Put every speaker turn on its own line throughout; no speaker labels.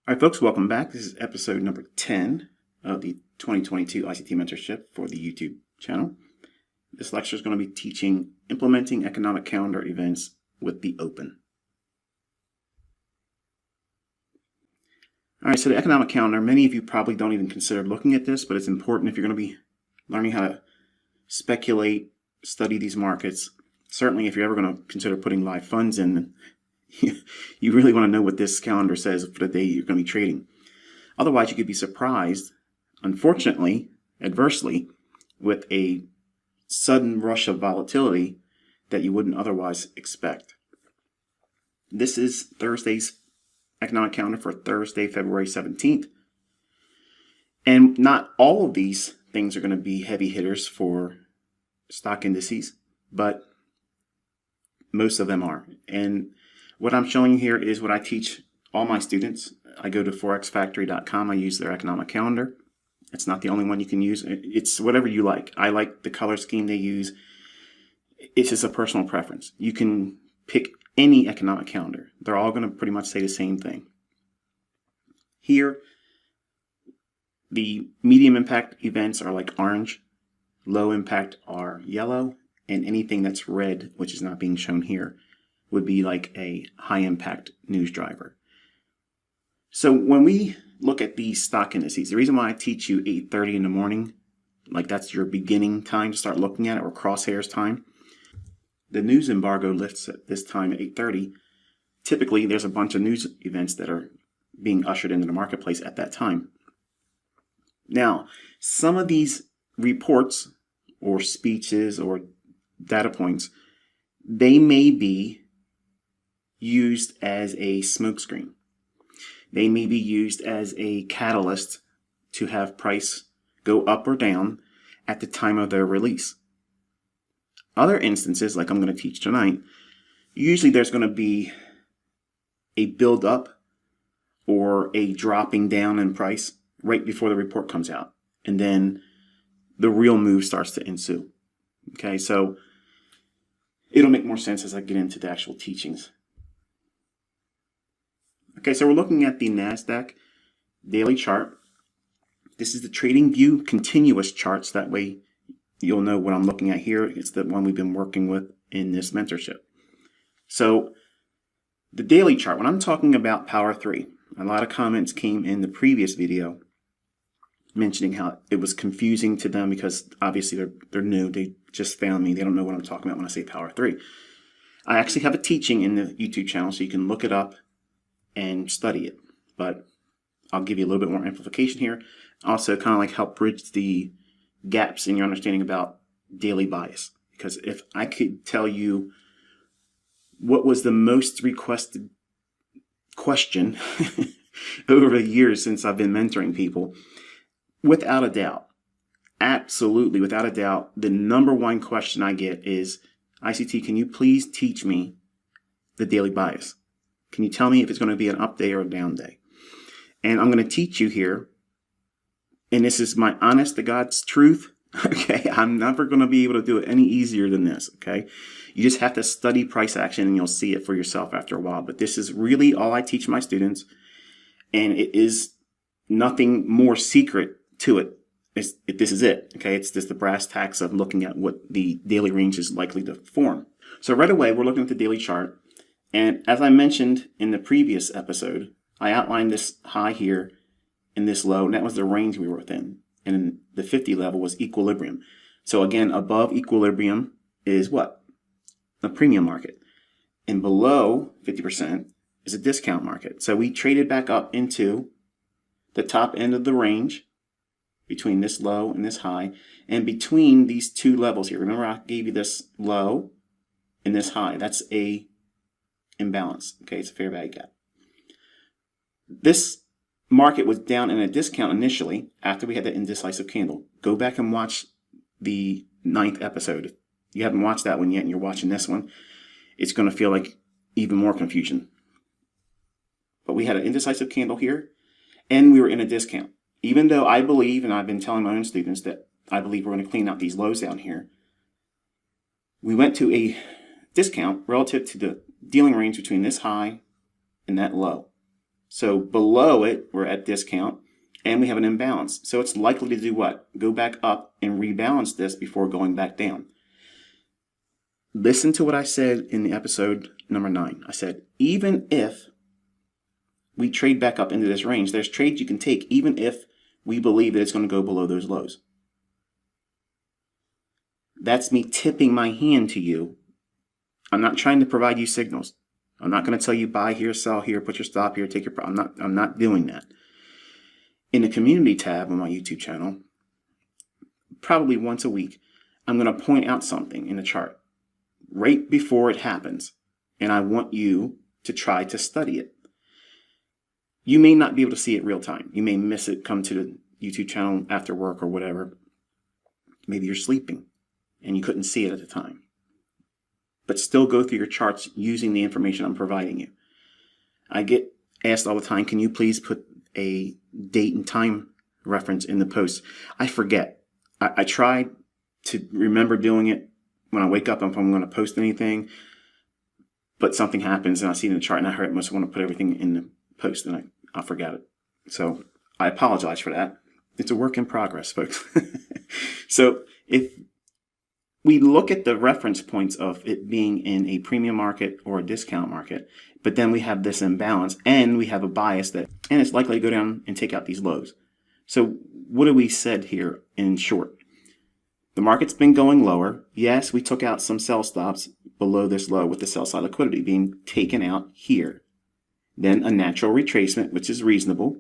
All right, folks, welcome back. This is episode number 10 of the 2022 ICT Mentorship for the YouTube channel. This lecture is going to be teaching implementing economic calendar events with the open. All right, so the economic calendar, many of you probably don't even consider looking at this, but it's important if you're going to be learning how to speculate, study these markets. Certainly, if you're ever going to consider putting live funds in, you really want to know what this calendar says for the day you're going to be trading. Otherwise, you could be surprised, unfortunately, adversely, with a sudden rush of volatility that you wouldn't otherwise expect. This is Thursday's economic calendar for Thursday, February 17th. And not all of these things are going to be heavy hitters for stock indices, but most of them are. And what I'm showing you here is what I teach all my students. I go to forexfactory.com. I use their economic calendar. It's not the only one you can use. It's whatever you like. I like the color scheme they use. It's just a personal preference. You can pick any economic calendar. They're all going to pretty much say the same thing. Here, the medium impact events are like orange. Low impact are yellow. And anything that's red, which is not being shown here, would be like a high impact news driver. So when we look at these stock indices, the reason why I teach you 8:30 in the morning, like that's your beginning time to start looking at it, or crosshairs time. The news embargo lifts at this time at 8:30. Typically, there's a bunch of news events that are being ushered into the marketplace at that time. Now, some of these reports or speeches or data points, they may be used as a smokescreen. They may be used as a catalyst to have price go up or down at the time of their release. Other instances, like I'm going to teach tonight, usually there's going to be a build up or a dropping down in price right before the report comes out. And then the real move starts to ensue. Okay, so it'll make more sense as I get into the actual teachings. Okay, so we're looking at the NASDAQ daily chart. This is the TradingView continuous charts. That way you'll know what I'm looking at here. It's the one we've been working with in this mentorship. So the daily chart, when I'm talking about Power 3, a lot of comments came in the previous video mentioning how it was confusing to them because obviously they're new. They just found me. They don't know what I'm talking about when I say Power 3. I actually have a teaching in the YouTube channel, so you can look it up and study it. But I'll give you a little bit more amplification here. Also kind of like help bridge the gaps in your understanding about daily bias. Because if I could tell you what was the most requested question over the years since I've been mentoring people, without a doubt, absolutely without a doubt, the number one question I get is, ICT, can you please teach me the daily bias? Can you tell me if it's going to be an up day or a down day? And I'm going to teach you here, and this is my honest to God's truth. Okay, I'm never going to be able to do it any easier than this. Okay, you just have to study price action and you'll see it for yourself after a while. But this is really all I teach my students, and it is nothing more secret to it. This is it. Okay, it's just the brass tacks of looking at what the daily range is likely to form. So right away, we're looking at the daily chart. And as I mentioned in the previous episode, I outlined this high here and this low, and that was the range we were within. And the 50 level was equilibrium. So again, above equilibrium is what? The premium market. And below 50% is a discount market. So we traded back up into the top end of the range between this low and this high, and between these two levels here. Remember, I gave you this low and this high. That's a imbalance. Okay, it's a fair value gap. This market was down in a discount initially after we had that indecisive candle. Go back and watch the 9th episode. If you haven't watched that one yet and you're watching this one, it's going to feel like even more confusion. But we had an indecisive candle here, and we were in a discount. Even though I believe, and I've been telling my own students that I believe we're going to clean out these lows down here, we went to a discount relative to the dealing range between this high and that low. So below it, we're at discount, and we have an imbalance. So it's likely to do what? Go back up and rebalance this before going back down. Listen to what I said in the episode number 9. I said, even if we trade back up into this range, there's trades you can take even if we believe that it's going to go below those lows. That's me tipping my hand to you. I'm not trying to provide you signals. I'm not going to tell you buy here, sell here, put your stop here, take your profit. I'm not doing that. In the community tab on my YouTube channel, probably once a week, I'm going to point out something in the chart right before it happens, and I want you to try to study it. You may not be able to see it real time. You may miss it, come to the YouTube channel after work or whatever. Maybe you're sleeping and you couldn't see it at the time. But still go through your charts using the information I'm providing you. I get asked all the time, can you please put a date and time reference in the post? I forget. I try to remember doing it when I wake up if I'm going to post anything, but something happens and I see it in the chart and I must want to put everything in the post and I forget it. So I apologize for that. It's a work in progress, folks. So if we look at the reference points of it being in a premium market or a discount market, but then we have this imbalance and we have a bias and it's likely to go down and take out these lows. So what have we said here in short? The market's been going lower. Yes, we took out some sell stops below this low with the sell side liquidity being taken out here. Then a natural retracement, which is reasonable.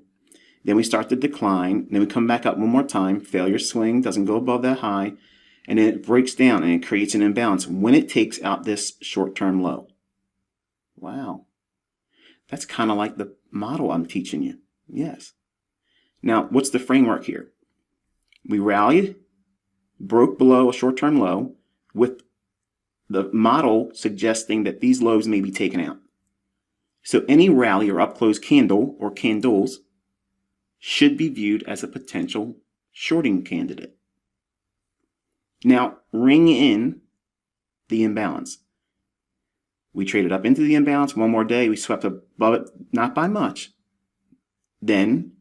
Then we start to decline. Then we come back up one more time. Failure swing, doesn't go above that high. And then it breaks down and it creates an imbalance when it takes out this short-term low. Wow. That's kind of like the model I'm teaching you. Yes. Now, what's the framework here? We rallied, broke below a short-term low with the model suggesting that these lows may be taken out. So any rally or up-close candle or candles should be viewed as a potential shorting candidate. Now, ring in the imbalance. We traded up into the imbalance. One more day, we swept above it, not by much. Then,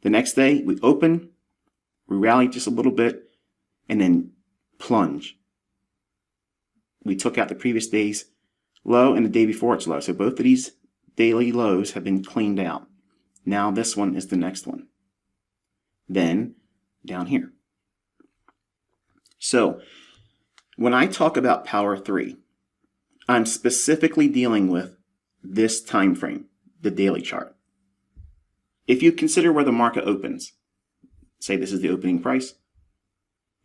the next day, we open, we rally just a little bit, and then plunge. We took out the previous day's low and the day before its low. So both of these daily lows have been cleaned out. Now this one is the next one. Then down here. So when I talk about Power 3, I'm specifically dealing with this time frame, the daily chart. If you consider where the market opens, say this is the opening price,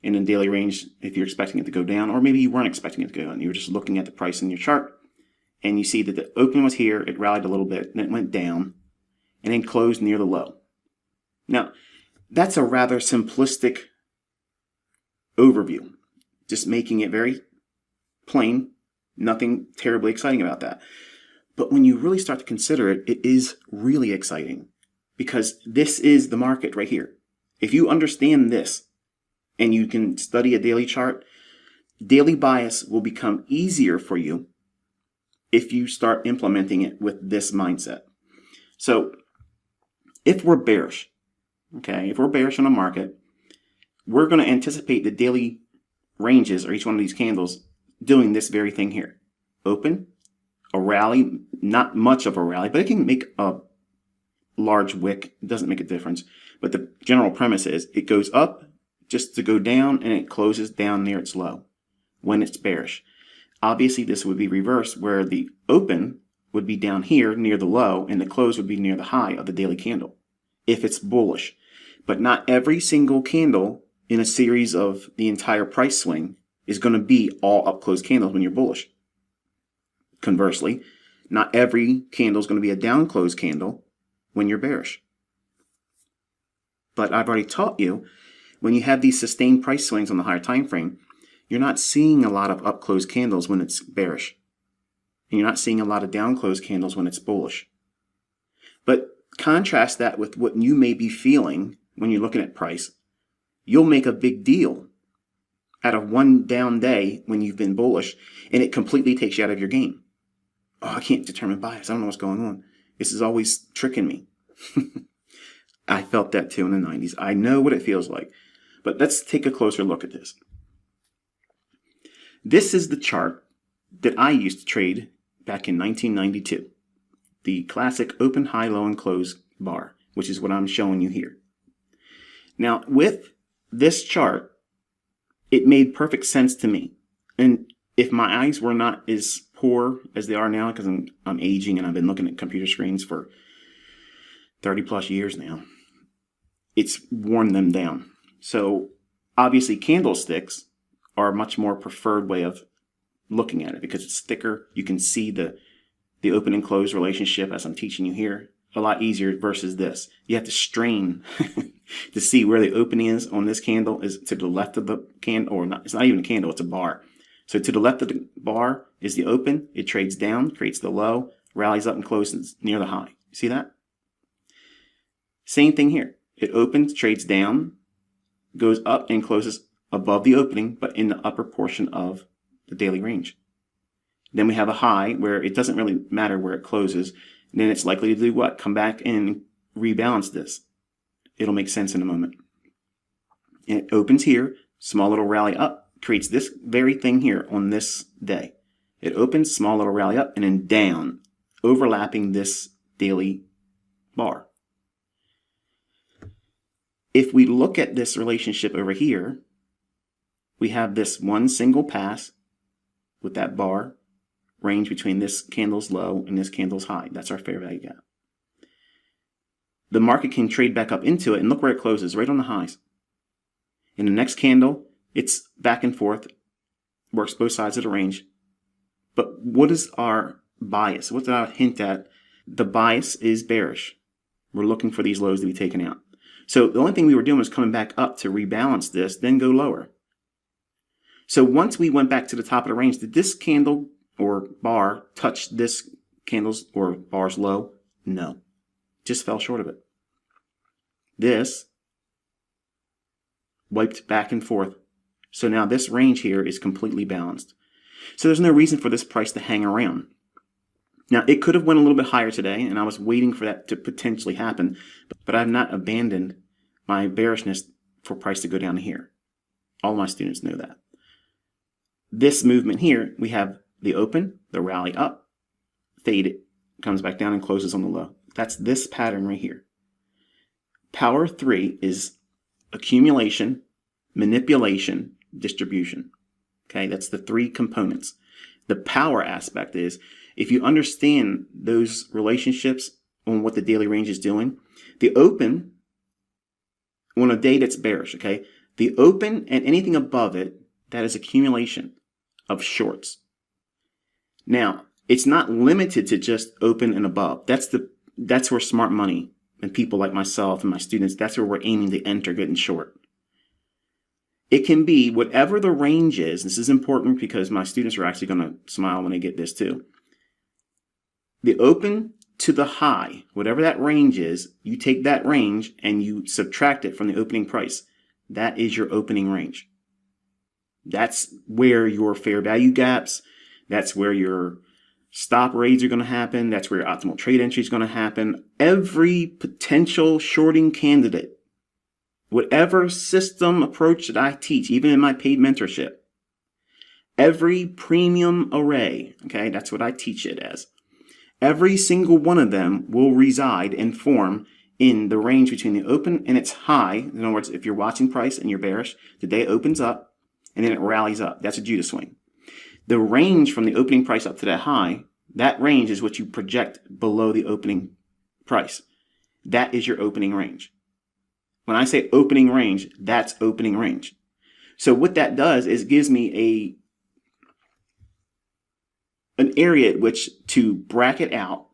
in a daily range, if you're expecting it to go down, or maybe you weren't expecting it to go down, you were just looking at the price in your chart, and you see that the open was here, it rallied a little bit, and it went down, and then closed near the low. Now, that's a rather simplistic overview, just making it very plain, nothing terribly exciting about that. But when you really start to consider it, it is really exciting, because this is the market right here. If you understand this, and you can study a daily chart, daily bias will become easier for you if you start implementing it with this mindset. So if we're bearish, okay, if we're bearish on a market, we're going to anticipate the daily ranges or each one of these candles doing this very thing here. Open, a rally, not much of a rally, but it can make a large wick. It doesn't make a difference. But the general premise is it goes up just to go down and it closes down near its low when it's bearish. Obviously, this would be reversed where the open would be down here near the low and the close would be near the high of the daily candle if it's bullish. But not every single candle in a series of the entire price swing is going to be all up close candles when you're bullish. Conversely, not every candle is going to be a down close candle when you're bearish. But I've already taught you, when you have these sustained price swings on the higher time frame, you're not seeing a lot of up close candles when it's bearish. And you're not seeing a lot of down close candles when it's bullish. But contrast that with what you may be feeling when you're looking at price. You'll make a big deal out of one down day when you've been bullish, and it completely takes you out of your game. Oh, I can't determine bias. I don't know what's going on. This is always tricking me. I felt that too in the 90s. I know what it feels like. But let's take a closer look at this. This is the chart that I used to trade back in 1992. The classic open, high, low, and close bar, which is what I'm showing you here. Now, with this chart, it made perfect sense to me. And if my eyes were not as poor as they are now, because I'm aging and I've been looking at computer screens for 30 plus years now, it's worn them down. So obviously candlesticks are a much more preferred way of looking at it because it's thicker. You can see the open and close relationship as I'm teaching you here a lot easier versus this. You have to strain to see where the opening is on this candle is to the left of the candle, or not, it's not even a candle, it's a bar. So to the left of the bar is the open, it trades down, creates the low, rallies up and closes near the high. See that? Same thing here. It opens, trades down, goes up and closes above the opening, but in the upper portion of the daily range. Then we have a high where it doesn't really matter where it closes. And then it's likely to do what? Come back and rebalance this. It'll make sense in a moment. And it opens here, small little rally up, creates this very thing here on this day. It opens, small little rally up, and then down, overlapping this daily bar. If we look at this relationship over here, we have this one single pass with that bar range between this candle's low and this candle's high. That's our fair value gap. The market can trade back up into it, and look where it closes, right on the highs. In the next candle, it's back and forth, works both sides of the range. But what is our bias? What did I hint at? The bias is bearish. We're looking for these lows to be taken out. So the only thing we were doing was coming back up to rebalance this, then go lower. So once we went back to the top of the range, did this candle or bar touch this candle's or bar's low? No. Just fell short of it. This wiped back and forth. So now this range here is completely balanced. So there's no reason for this price to hang around. Now, it could have went a little bit higher today, and I was waiting for that to potentially happen, but I've not abandoned my bearishness for price to go down to here. All my students know that. This movement here, we have the open, the rally up, fade it, comes back down and closes on the low. That's this pattern right here. Power 3 is accumulation, manipulation, distribution. Okay, that's the three components. The power aspect is, if you understand those relationships on what the daily range is doing, the open, on a day that's bearish, okay, the open and anything above it, that is accumulation of shorts. Now, it's not limited to just open and above. That's where smart money and people like myself and my students, that's where we're aiming to enter getting short. It can be whatever the range is. This is important because my students are actually going to smile when they get this too. The open to the high, whatever that range is, you take that range and you subtract it from the opening price. That is your opening range. That's where your fair value gaps, that's where your stop raids are going to happen, that's where your optimal trade entry is going to happen. Every potential shorting candidate, whatever system approach that I teach, even in my paid mentorship, every premium array, okay, that's what I teach it as. Every single one of them will reside and form in the range between the open and its high. In other words, if you're watching price and you're bearish, the day opens up and then it rallies up. That's a Judas swing. The range from the opening price up to that high, that range is what you project below the opening price. That is your opening range. When I say opening range, that's opening range. So what that does is gives me an area at which to bracket out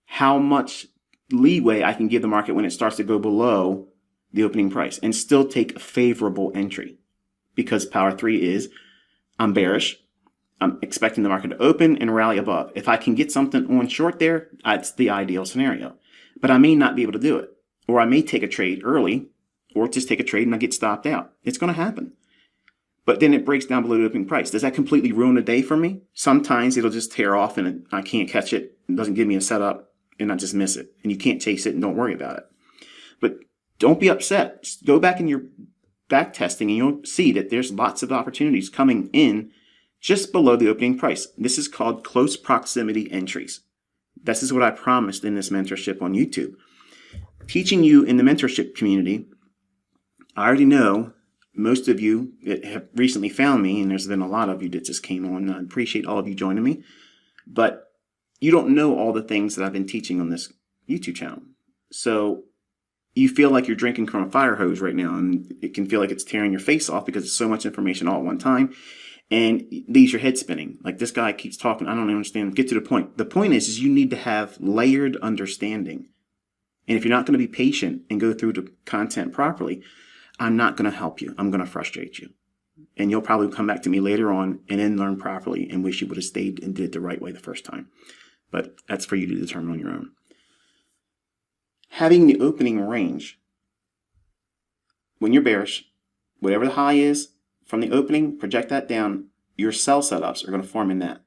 how much leeway I can give the market when it starts to go below the opening price and still take a favorable entry. Because power 3 is, I'm bearish, I'm expecting the market to open and rally above. If I can get something on short there, that's the ideal scenario. But I may not be able to do it. Or I may take a trade early, or just take a trade and I get stopped out. It's going to happen. But then it breaks down below the opening price. Does that completely ruin the day for me? Sometimes it'll just tear off and I can't catch it. It doesn't give me a setup. and not just miss it. And you can't chase it and don't worry about it. But don't be upset. Just go back in your back testing and you'll see that there's lots of opportunities coming in just below the opening price. This is called close proximity entries. This is what I promised in this mentorship on YouTube. Teaching you in the mentorship community, I already know most of you that have recently found me, and there's been a lot of you that just came on. I appreciate all of you joining me, but you don't know all the things that I've been teaching on this YouTube channel. So you feel like you're drinking from a fire hose right now, and it can feel like it's tearing your face off because it's so much information all at one time, and it leaves your head spinning. Like this guy keeps talking, I don't understand. Get to the point. The point is you need to have layered understanding. And if you're not going to be patient and go through the content properly, I'm not going to help you. I'm going to frustrate you. And you'll probably come back to me later on and then learn properly and wish you would have stayed and did it the right way the first time. But that's for you to determine on your own. Having the opening range. When you're bearish, whatever the high is from the opening, project that down. Your sell setups are going to form in that.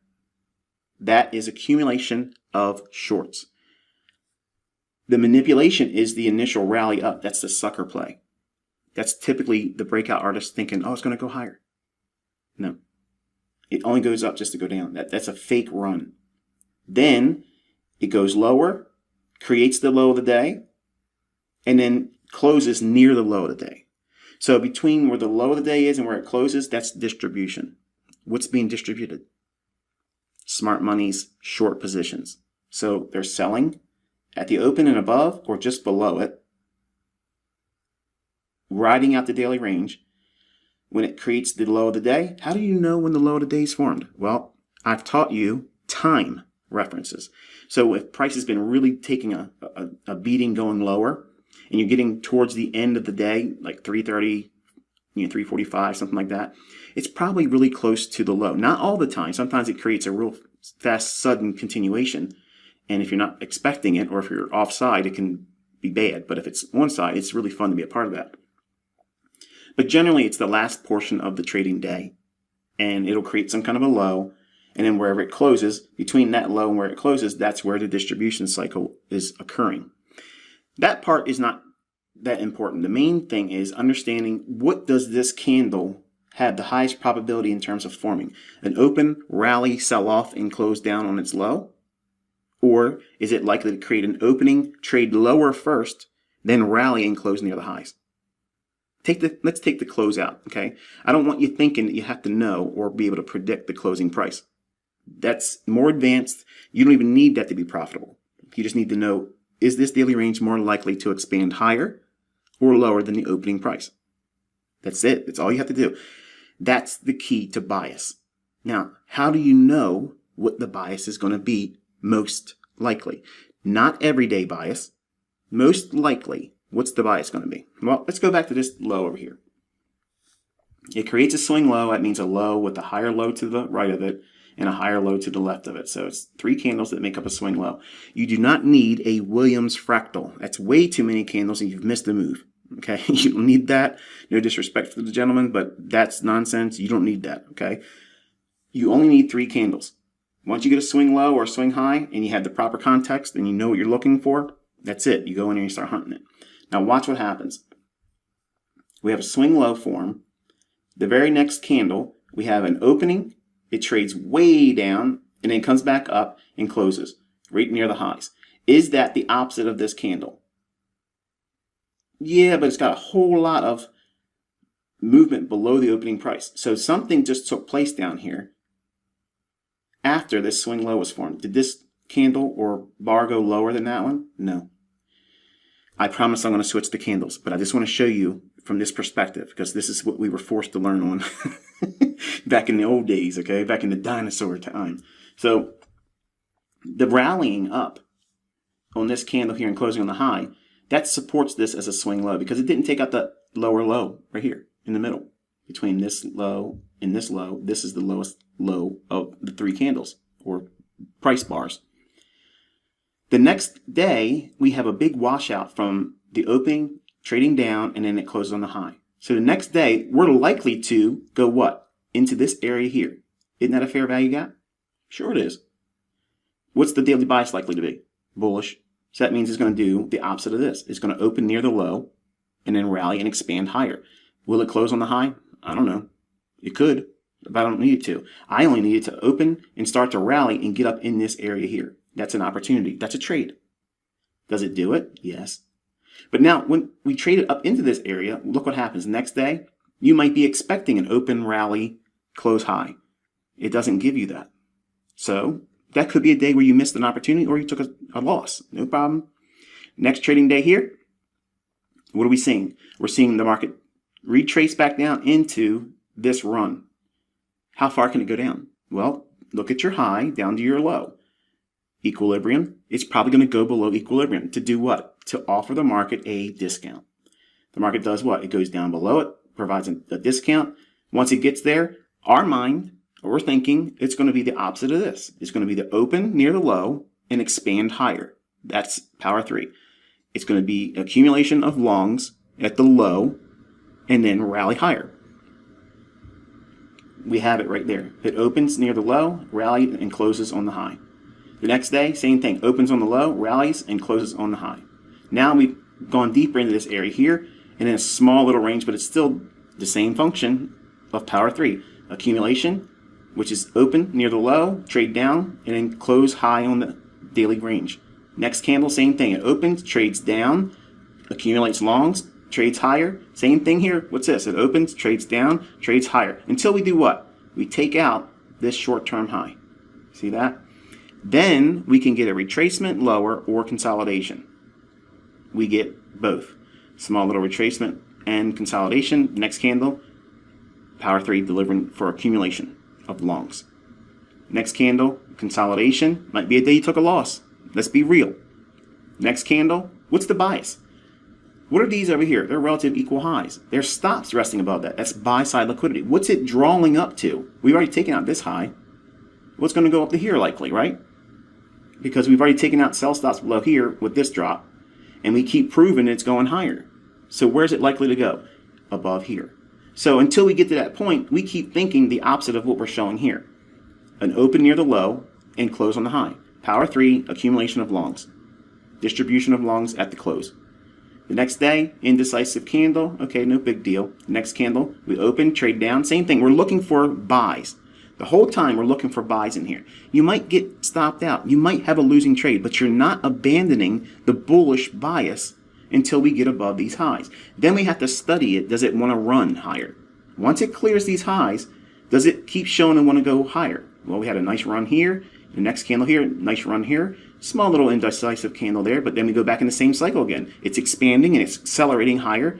That is accumulation of shorts. The manipulation is the initial rally up. That's the sucker play. That's typically the breakout artist thinking, oh, it's going to go higher. No. It only goes up just to go down. That's a fake run. Then it goes lower, creates the low of the day, and then closes near the low of the day. So between where the low of the day is and where it closes, that's distribution. What's being distributed? Smart money's short positions. So they're selling at the open and above or just below it, riding out the daily range. When it creates the low of the day, how do you know when the low of the day is formed? Well, I've taught you time references. So if price has been really taking a beating going lower, and you're getting towards the end of the day, like 3:30, 3:45, something like that, it's probably really close to the low. Not all the time. Sometimes it creates a real fast, sudden continuation. And if you're not expecting it, or if you're offside, it can be bad. But if it's on side, it's really fun to be a part of that. But generally, it's the last portion of the trading day, and it'll create some kind of a low. And then wherever it closes, between that low and where it closes, that's where the distribution cycle is occurring. That part is not that important. The main thing is understanding, what does this candle have the highest probability in terms of forming? An open, rally, sell off, and close down on its low? Or is it likely to create an opening, trade lower first, then rally and close near the highs? Let's take the close out, okay? I don't want you thinking that you have to know or be able to predict the closing price. That's more advanced. You don't even need that to be profitable. You just need to know, is this daily range more likely to expand higher or lower than the opening price? That's it. That's all you have to do. That's the key to bias. Now, how do you know what the bias is going to be most likely? Not everyday bias. Most likely, what's the bias going to be? Well, let's go back to this low over here. It creates a swing low. That means a low with a higher low to the right of it and a higher low to the left of it. So it's 3 candles that make up a swing low. You do not need a Williams fractal. That's way too many candles and you've missed the move. Okay, you don't need that. No disrespect for the gentleman, but that's nonsense. You don't need that, okay? You only need 3 candles. Once you get a swing low or a swing high and you have the proper context and you know what you're looking for, that's it. You go in and you start hunting it. Now watch what happens. We have a swing low form. The very next candle, we have an opening. It trades way down and then comes back up and closes right near the highs. Is that the opposite of this candle? Yeah, but it's got a whole lot of movement below the opening price. So something just took place down here after this swing low was formed. Did this candle or bar go lower than that one? No. I promise I'm going to switch the candles, but I just want to show you from this perspective, because this is what we were forced to learn on back in the old days, okay? Back in the dinosaur time. So the rallying up on this candle here and closing on the high, that supports this as a swing low because it didn't take out the lower low right here in the middle. Between this low and this low, this is the lowest low of the 3 candles or price bars. The next day, we have a big washout from the opening, trading down, and then it closes on the high. So the next day, we're likely to go what? Into this area here. Isn't that a fair value gap? Sure it is. What's the daily bias likely to be? bullish. So that means it's going to do the opposite of this. It's going to open near the low and then rally and expand higher. Will it close on the high? I don't know. It could, but I don't need it to. I only need it to open and start to rally and get up in this area here. That's an opportunity. That's a trade. Does it do it? Yes. But now when we trade it up into this area, look what happens. Next day, you might be expecting an open rally, close high. It doesn't give you that. So that could be a day where you missed an opportunity or you took a loss. No problem. Next trading day here, what are we seeing? We're seeing the market retrace back down into this run. How far can it go down? Well, look at your high down to your low. Equilibrium, it's probably going to go below equilibrium. To do what? To offer the market a discount. The market does what? It goes down below it, provides a discount. Once it gets there, our mind, or we're thinking, it's going to be the opposite of this. It's going to be the open near the low and expand higher. That's power 3. It's going to be accumulation of longs at the low and then rally higher. We have it right there. It opens near the low, rallies, and closes on the high. The next day, same thing. Opens on the low, rallies, and closes on the high. Now we've gone deeper into this area here, and in a small little range, but it's still the same function of power 3. Accumulation, which is open near the low, trade down, and then close high on the daily range. Next candle, same thing. It opens, trades down, accumulates longs, trades higher. Same thing here. What's this? It opens, trades down, trades higher. Until we do what? We take out this short-term high. See that? Then we can get a retracement lower or consolidation. We get both. Small little retracement and consolidation. Next candle, power 3 delivering for accumulation of longs. Next candle, consolidation. Might be a day you took a loss. Let's be real. Next candle, what's the bias? What are these over here? They're relative equal highs. There's stops resting above that. That's buy-side liquidity. What's it drawing up to? We've already taken out this high. What's going to go up to here likely, right? Because we've already taken out sell stops below here with this drop, and we keep proving it's going higher. So where's it likely to go? Above here. So until we get to that point, we keep thinking the opposite of what we're showing here. An open near the low and close on the high. Power 3, accumulation of longs. Distribution of longs at the close. The next day, indecisive candle. Okay, no big deal. Next candle, we open, trade down. Same thing. We're looking for buys. The whole time we're looking for buys in here. You might get stopped out. You might have a losing trade, but you're not abandoning the bullish bias until we get above these highs. Then we have to study it. Does it want to run higher? Once it clears these highs, does it keep showing and want to go higher? Well, we had a nice run here. The next candle here, nice run here. Small little indecisive candle there, but then we go back in the same cycle again. It's expanding and it's accelerating higher.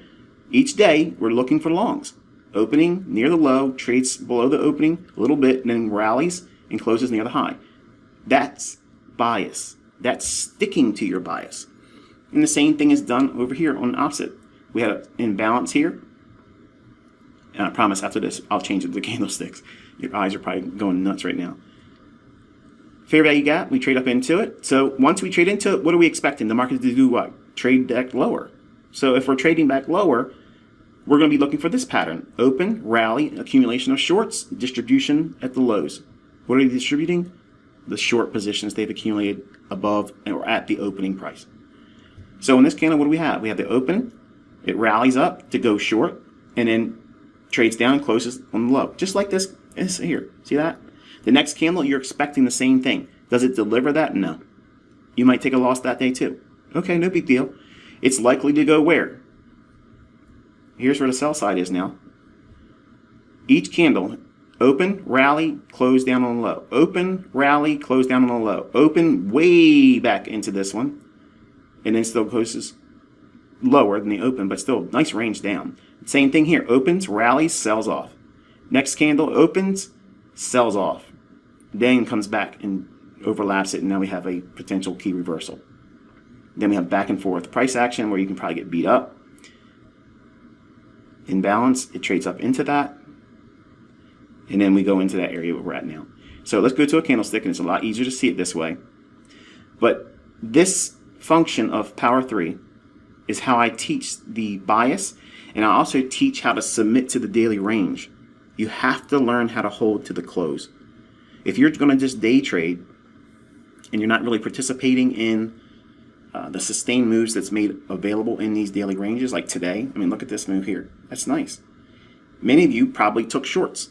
Each day, we're looking for longs. Opening near the low, trades below the opening a little bit, and then rallies and closes near the high. That's bias. That's sticking to your bias. And the same thing is done over here on the opposite. We had an imbalance here. And I promise after this, I'll change it to candlesticks. Your eyes are probably going nuts right now. Fair value gap, we trade up into it. So once we trade into it, what are we expecting? The market to do what? Trade back lower. So if we're trading back lower, we're going to be looking for this pattern. Open, rally, accumulation of shorts, distribution at the lows. What are they distributing? The short positions they've accumulated above or at the opening price. So in this candle, what do we have? We have the open, it rallies up to go short, and then trades down and closes on the low. Just like this is here. See that? The next candle, you're expecting the same thing. Does it deliver that? No. You might take a loss that day too. Okay, no big deal. It's likely to go where? Here's where the sell side is now. Each candle, open, rally, close down on the low. Open, rally, close down on the low. Open way back into this one. And then still closes lower than the open, but still nice range down. Same thing here. Opens, rallies, sells off. Next candle opens, sells off. Then comes back and overlaps it, and now we have a potential key reversal. Then we have back and forth price action where you can probably get beat up. Imbalance, it trades up into that. And then we go into that area where we're at now. So let's go to a candlestick, and it's a lot easier to see it this way. But this function of power 3 is how I teach the bias, and I also teach how to submit to the daily range. You have to learn how to hold to the close. If you're going to just day trade and you're not really participating in the sustained moves that's made available in these daily ranges, like today. I mean, look at this move here. That's nice. Many of you probably took shorts.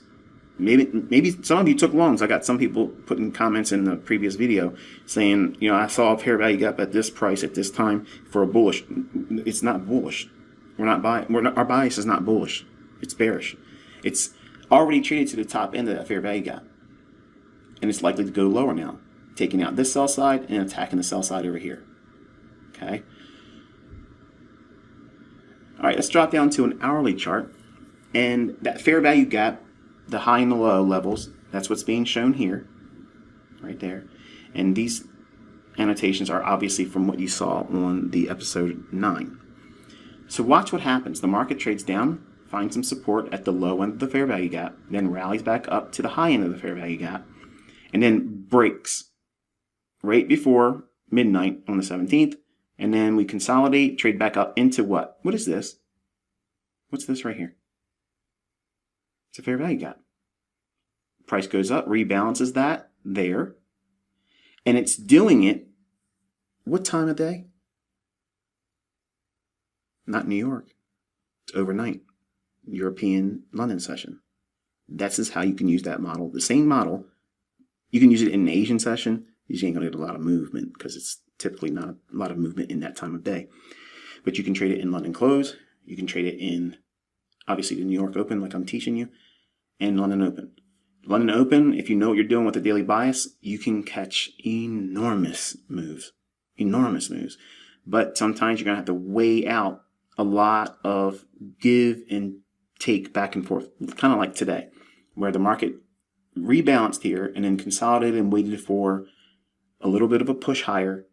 Maybe some of you took longs. I got some people putting comments in the previous video saying, you know, I saw a fair value gap at this price at this time for a bullish. It's not bullish. We're not buying. Our bias is not bullish. It's bearish. It's already traded to the top end of that fair value gap, and it's likely to go lower now, taking out this sell side and attacking the sell side over here. Okay. All right. Let's drop down to an hourly chart, and that fair value gap, the high and the low levels, that's what's being shown here, right there. And these annotations are obviously from what you saw on the episode 9. So watch what happens. The market trades down, finds some support at the low end of the fair value gap, then rallies back up to the high end of the fair value gap, and then breaks right before midnight on the 17th. And then we consolidate, trade back up into what? What is this? What's this right here? It's a fair value gap. Price goes up, rebalances that there. And it's doing it, what time of day? Not New York. It's overnight. European London session. That's just how you can use that model. The same model, you can use it in an Asian session. You just ain't going to get a lot of movement because it's typically not a lot of movement in that time of day. But you can trade it in London close. You can trade it in, obviously, the New York Open, like I'm teaching you, and London Open. London Open, if you know what you're doing with the daily bias, you can catch enormous moves. Enormous moves. But sometimes you're going to have to weigh out a lot of give and take back and forth. Kind of like today, where the market rebalanced here and then consolidated and waited for a little bit of a push higher.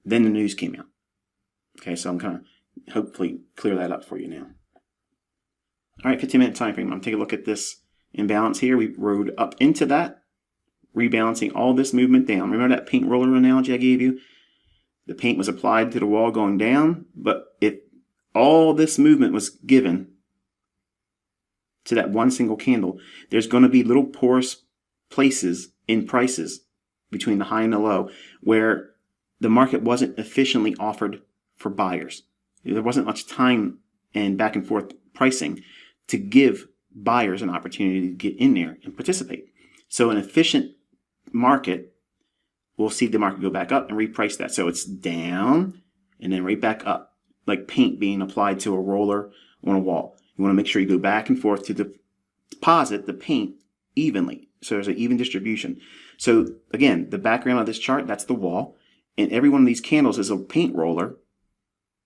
Then the news came out. Okay, so I'm going to hopefully clear that up for you now. All right, 15-minute time frame. I'm going to take a look at this imbalance here. We rode up into that, rebalancing all this movement down. Remember that paint roller analogy I gave you? The paint was applied to the wall going down, but if all this movement was given to that one single candle, there's going to be little porous places in prices between the high and the low where the market wasn't efficiently offered for buyers. There wasn't much time and back and forth pricing to give buyers an opportunity to get in there and participate. So an efficient market will see the market go back up and reprice that. So it's down and then right back up, like paint being applied to a roller on a wall. You want to make sure you go back and forth to deposit the paint evenly. So there's an even distribution. So again, the background of this chart, that's the wall. And every one of these candles is a paint roller.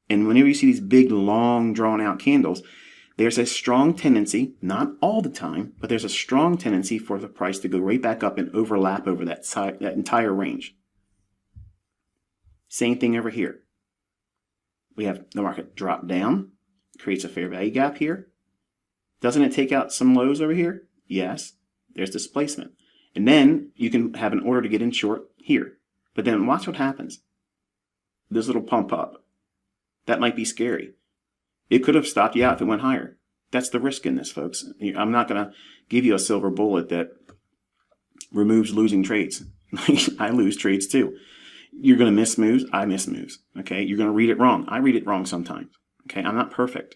And whenever you see these big, long, drawn-out candles, there's a strong tendency, not all the time, but there's a strong tendency for the price to go right back up and overlap over that entire range. Same thing over here. We have the market drop down, creates a fair value gap here. Doesn't it take out some lows over here? Yes. There's displacement. And then you can have an order to get in short here. But then watch what happens. This little pump up. That might be scary. It could have stopped you out if it went higher. That's the risk in this, folks. I'm not going to give you a silver bullet that removes losing trades. I lose trades too. You're going to miss moves. I miss moves. Okay. You're going to read it wrong. I read it wrong sometimes. Okay. I'm not perfect,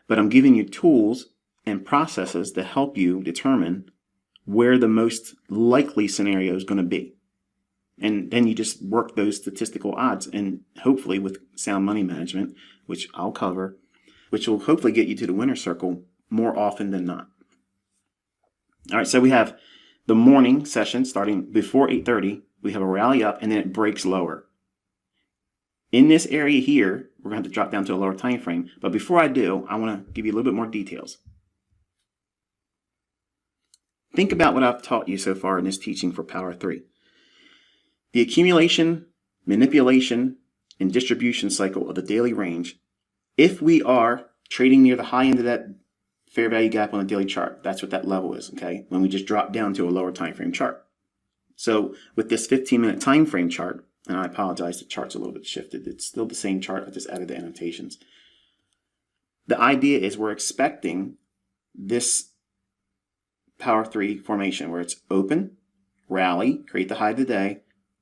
but I'm giving you tools and processes to help you determine where the most likely scenario is going to be. And then you just work those statistical odds, and hopefully with sound money management, which I'll cover, which will hopefully get you to the winner's circle more often than not. All right, so we have the morning session starting before 8:30. We have a rally up, and then it breaks lower. In this area here, we're going to have to drop down to a lower time frame. But before I do, I want to give you a little bit more details. Think about what I've taught you so far in this teaching for Power 3. The accumulation, manipulation, and distribution cycle of the daily range. If we are trading near the high end of that fair value gap on the daily chart, that's what that level is, okay? When we just drop down to a lower time frame chart. So with this 15-minute time frame chart, and I apologize, the chart's a little bit shifted. It's still the same chart, I just added the annotations. The idea is we're expecting this Power 3 formation where it's open, rally, create the high of the day,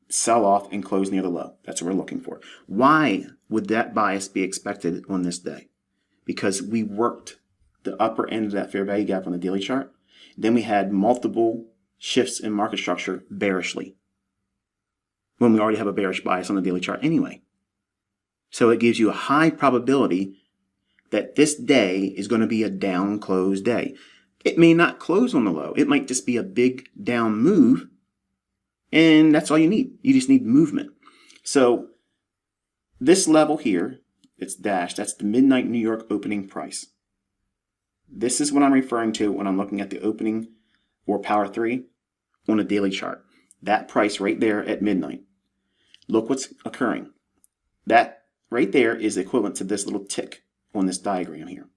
sell off and close near the low. That's what we're looking for. Why would that bias be expected on this day? Because we worked the upper end of that fair value gap on the daily chart. Then we had multiple shifts in market structure bearishly, when we already have a bearish bias on the daily chart anyway. So it gives you a high probability that this day is going to be a down close day. It may not close on the low. It might just be a big down move, and that's all you need. You just need movement. So this level here, it's dashed, that's the midnight New York opening price. This is what I'm referring to when I'm looking at the opening or power 3 on a daily chart. That price right there at midnight. Look what's occurring. That right there is equivalent to this little tick on this diagram here.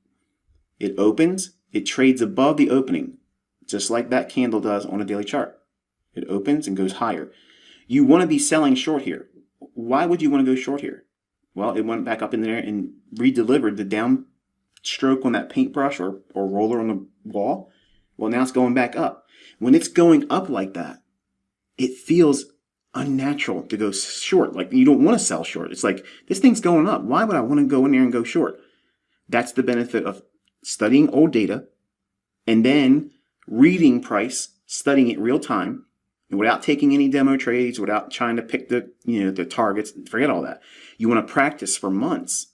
It opens, it trades above the opening, just like that candle does on a daily chart. It opens and goes higher. You want to be selling short here. Why would you want to go short here? Well, it went back up in there and redelivered the down stroke on that paintbrush or roller on the wall. Well, now it's going back up. When it's going up like that, it feels unnatural to go short. Like, you don't want to sell short. It's like, this thing's going up. Why would I want to go in there and go short? That's the benefit of studying old data and then reading price, studying it real time, and without taking any demo trades, without trying to pick the targets. Forget all that. You want to practice for months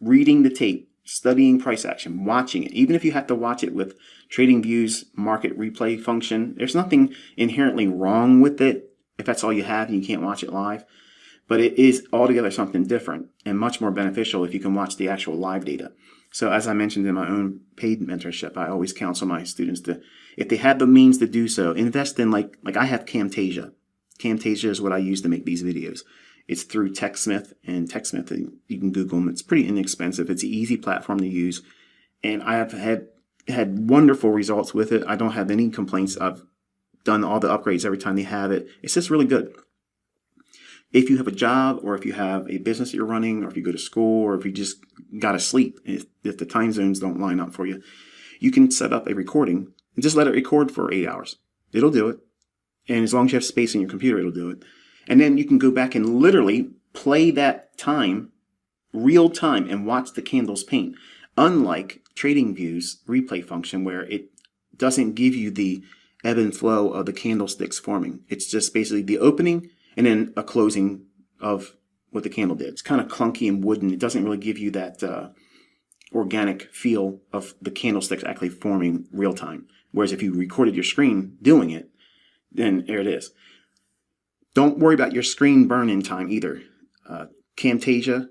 reading the tape, studying price action, watching it. Even if you have to watch it with TradingView's market replay function, there's nothing inherently wrong with it if that's all you have and you can't watch it live. But it is altogether something different and much more beneficial if you can watch the actual live data. So as I mentioned in my own paid mentorship, I always counsel my students to, if they have the means to do so, invest in like I have Camtasia. Camtasia is what I use to make these videos. It's through TechSmith, and TechSmith, you can Google them. It's pretty inexpensive. It's an easy platform to use. And I have had wonderful results with it. I don't have any complaints. I've done all the upgrades every time they have it. It's just really good. If you have a job, or if you have a business that you're running, or if you go to school, or if you just got to sleep, if the time zones don't line up for you, you can set up a recording and just let it record for 8 hours. It'll do it. And as long as you have space in your computer, it'll do it. And then you can go back and literally play that time, real time, and watch the candles paint. Unlike TradingView's replay function, where it doesn't give you the ebb and flow of the candlesticks forming. It's just basically the opening and then a closing of what the candle did. It's kind of clunky and wooden. It doesn't really give you that organic feel of the candlesticks actually forming real time. Whereas if you recorded your screen doing it, then there it is. Don't worry about your screen burn-in time either. Camtasia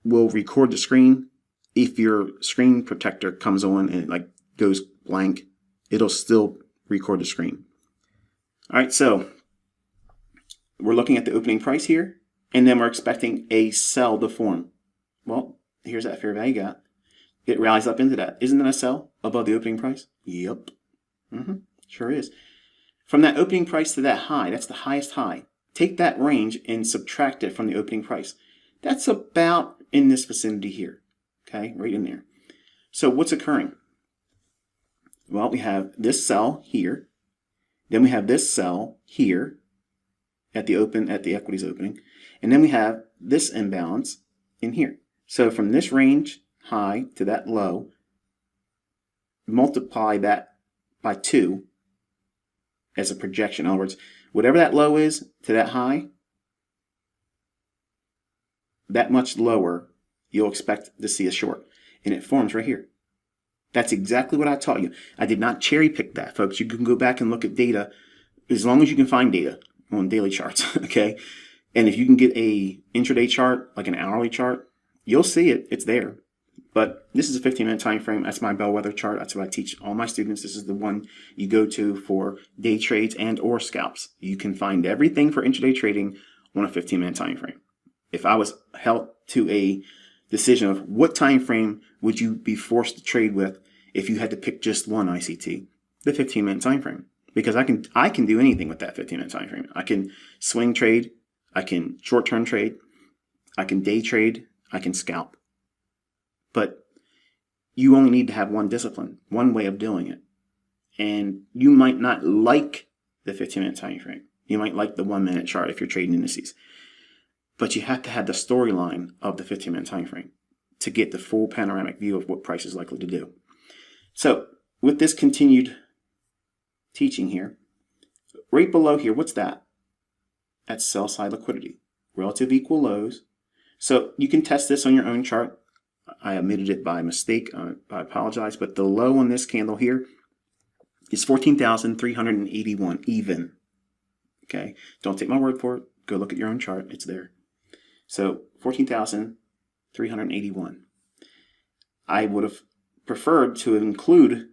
will record the screen. If your screen protector comes on and it goes blank, it'll still record the screen. All right, so we're looking at the opening price here, and then we're expecting a sell to form. Well, here's that fair value gap. It rallies up into that. Isn't that a sell above the opening price? Yep. Sure is. From that opening price to that high, that's the highest high. Take that range and subtract it from the opening price. That's about in this vicinity here. Okay, right in there. So what's occurring? Well, we have this sell here. Then we have this sell here at the equities opening. And then we have this imbalance in here. So from this range high to that low, multiply that by 2 as a projection. In other words, whatever that low is to that high, that much lower you'll expect to see a short. And it forms right here. That's exactly what I taught you. I did not cherry pick that, folks. You can go back and look at data as long as you can find data on daily charts, okay? And if you can get a intraday chart, like an hourly chart, you'll see it. It's there. But this is a 15-minute time frame. That's my bellwether chart. That's what I teach all my students. This is the one you go to for day trades and or scalps. You can find everything for intraday trading on a 15-minute time frame. If I was held to a decision of what time frame would you be forced to trade with if you had to pick just one ICT, the 15-minute time frame. Because I can do anything with that 15-minute time frame. I can swing trade, I can short-term trade, I can day trade, I can scalp. But you only need to have one discipline, one way of doing it. And you might not like the 15-minute time frame. You might like the 1 minute chart if you're trading indices. But you have to have the storyline of the 15-minute time frame to get the full panoramic view of what price is likely to do. So with this continued teaching here, right below here, what's that? That's sell side liquidity. Relative equal lows. So you can test this on your own chart. I omitted it by mistake. I apologize. But the low on this candle here is 14,381 even. Okay. Don't take my word for it. Go look at your own chart. It's there. So 14,381. I would have preferred to include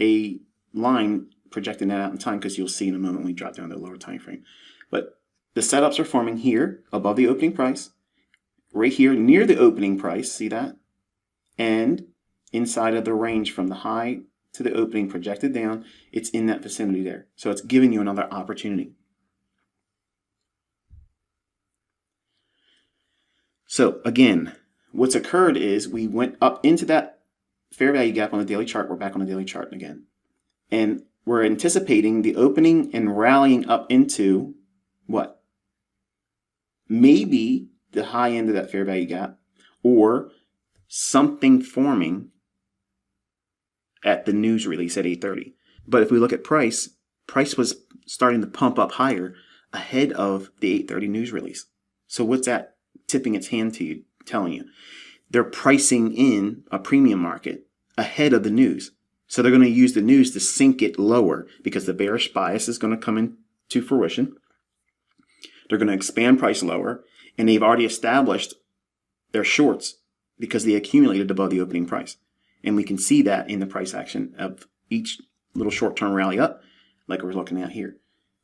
a line projecting that out in time, because you'll see in a moment when we drop down to the lower time frame. But the setups are forming here above the opening price, right here near the opening price, see that? And inside of the range from the high to the opening projected down, it's in that vicinity there. So it's giving you another opportunity. So again, what's occurred is we went up into that fair value gap on the daily chart. We're back on the daily chart again. And we're anticipating the opening and rallying up into what? Maybe the high end of that fair value gap, or something forming at the news release at 8:30. But if we look at price was starting to pump up higher ahead of the 8:30 news release. So what's that tipping its hand to you, telling you? They're pricing in a premium market ahead of the news. So they're going to use the news to sink it lower, because the bearish bias is going to come into fruition. They're going to expand price lower, and they've already established their shorts because they accumulated above the opening price. And we can see that in the price action of each little short-term rally up, like we're looking at here.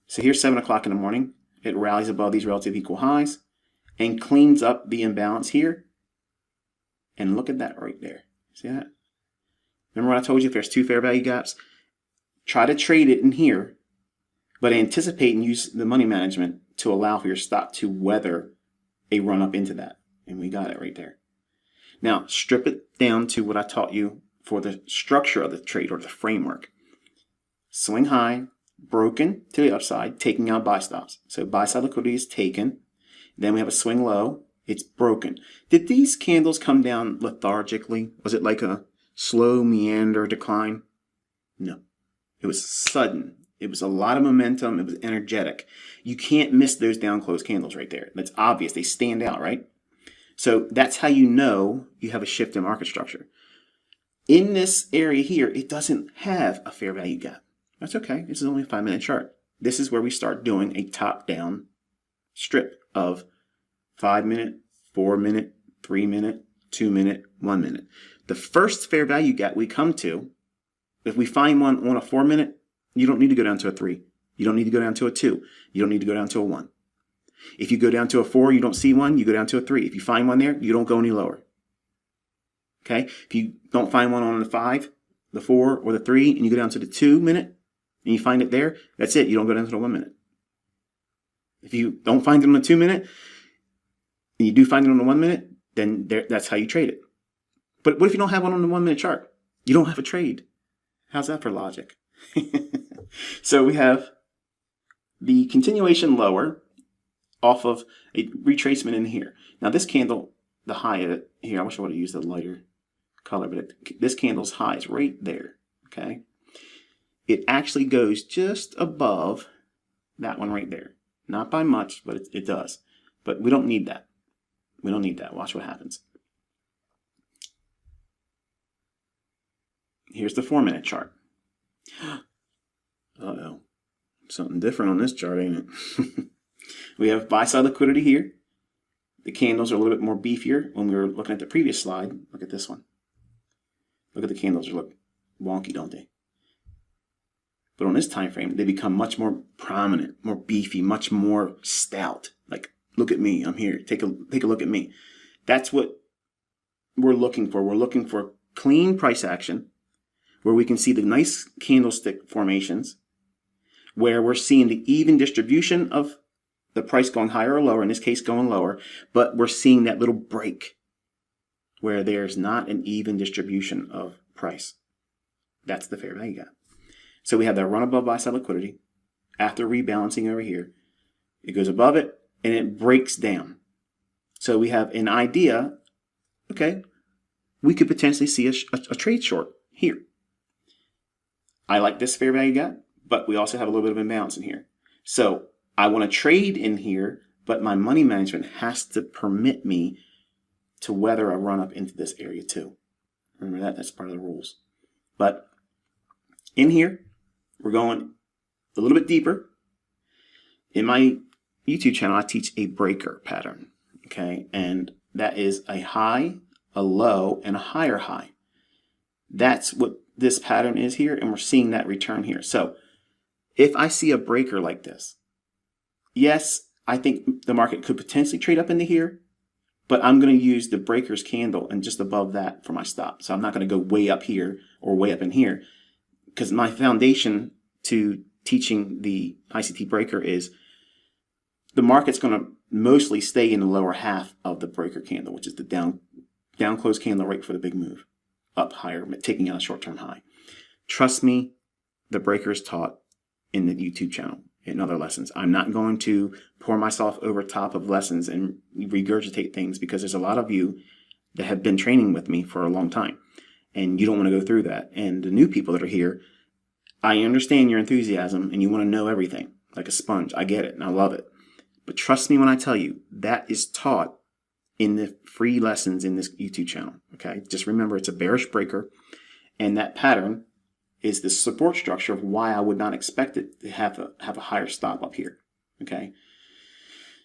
So here's 7 o'clock in the morning. It rallies above these relative equal highs and cleans up the imbalance here. And look at that right there. See that? Remember what I told you? If there's two fair value gaps, try to trade it in here, but anticipate and use the money management to allow for your stop to weather a run up into that. And we got it right there. Now, strip it down to what I taught you for the structure of the trade, or the framework. Swing high, broken to the upside, taking out buy stops. So buy side liquidity is taken. Then we have a swing low. It's broken. Did these candles come down lethargically? Was it like a slow meander decline? No. It was sudden. It was a lot of momentum. It was energetic. You can't miss those down close candles right there. That's obvious. They stand out, right? So that's how you know you have a shift in market structure. In this area here, it doesn't have a fair value gap. That's okay. This is only a 5-minute chart. This is where we start doing a top-down strip of 5-minute, 4-minute, 3-minute, 2-minute, 1-minute. The first fair value gap we come to, if we find one on a 4-minute, you don't need to go down to a 3. You don't need to go down to a 2. You don't need to go down to a 1. If you go down to a 4, you don't see one, you go down to a 3. If you find one there, you don't go any lower. Okay? If you don't find one on the 5, the 4, or the 3, and you go down to the 2-minute, and you find it there, that's it. You don't go down to the 1-minute. If you don't find it on the 2-minute, and you do find it on the 1-minute, then that's how you trade it. But what if you don't have one on the 1-minute chart? You don't have a trade. How's that for logic? So we have the continuation lower off of a retracement in here. Now this candle, the high of it here, I wish I would have used a lighter color, but this candle's high is right there, okay? It actually goes just above that one right there. Not by much, but it does. But we don't need that. We don't need that. Watch what happens. Here's the 4-minute chart. Uh-oh. Something different on this chart, ain't it? We have buy side liquidity here. The candles are a little bit more beefier. When we were looking at the previous slide, look at this one. Look at the candles. They look wonky, don't they? But on this time frame, they become much more prominent, more beefy, much more stout. Like, look at me, I'm here. Take a look at me. That's what we're looking for. We're looking for clean price action, where we can see the nice candlestick formations, where we're seeing the even distribution of the price going higher or lower, in this case going lower, but we're seeing that little break where there's not an even distribution of price. That's the fair value gap. So we have that run above buy side liquidity after rebalancing over here. it goes above it, and it breaks down. So we have an idea, okay, we could potentially see a trade short here. I like this fair value gap, but we also have a little bit of imbalance in here. So I want to trade in here, but my money management has to permit me to weather a run up into this area too. Remember that, that's part of the rules. But in here, we're going a little bit deeper. In my YouTube channel, I teach a breaker pattern, okay? And that is a high, a low, and a higher high. That's what this pattern is here, and we're seeing that return here. So if I see a breaker like this, yes, I think the market could potentially trade up into here, but I'm going to use the breaker's candle and just above that for my stop. So I'm not going to go way up here or way up in here, because my foundation to teaching the ICT breaker is the market's going to mostly stay in the lower half of the breaker candle, which is the down close candle right for the big move, up higher, taking out a short-term high. Trust me, the breaker is taught in the YouTube channel in other lessons. I'm not going to pour myself over top of lessons and regurgitate things, because there's a lot of you that have been training with me for a long time, and you don't want to go through that. And the new people that are here, I understand your enthusiasm and you want to know everything like a sponge. I get it and I love it. But trust me when I tell you, that is taught in the free lessons in this YouTube channel. Okay, just remember it's a bearish breaker, and that pattern is the support structure of why I would not expect it to have a higher stop up here. Okay,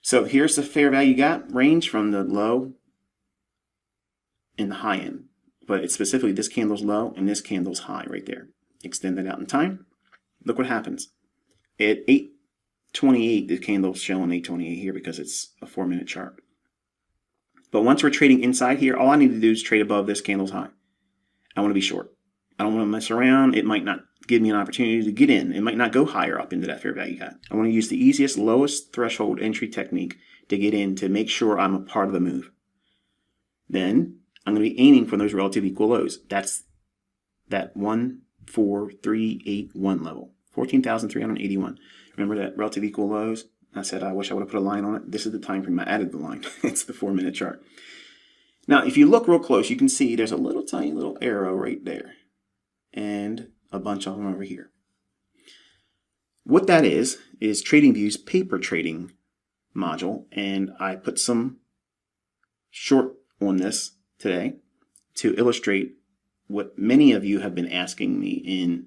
so here's the fair value gap range from the low and the high end, but it's specifically this candle's low and this candle's high right there. Extend that out in time. Look what happens at 8:28. The candle's showing 8:28 here because it's a 4-minute chart. But once we're trading inside here, all I need to do is trade above this candle's high. I want to be short. I don't want to mess around. It might not give me an opportunity to get in. It might not go higher up into that fair value gap. I want to use the easiest, lowest threshold entry technique to get in to make sure I'm a part of the move. Then I'm going to be aiming for those relative equal lows. That's that 14381 level, 14,381. Remember that relative equal lows? I said I wish I would have put a line on it. This is the time frame I added the line. It's the 4-minute chart. Now, if you look real close, you can see there's a little tiny little arrow right there, and a bunch of them over here. What that is TradingView's paper trading module, and I put some short on this today to illustrate what many of you have been asking me in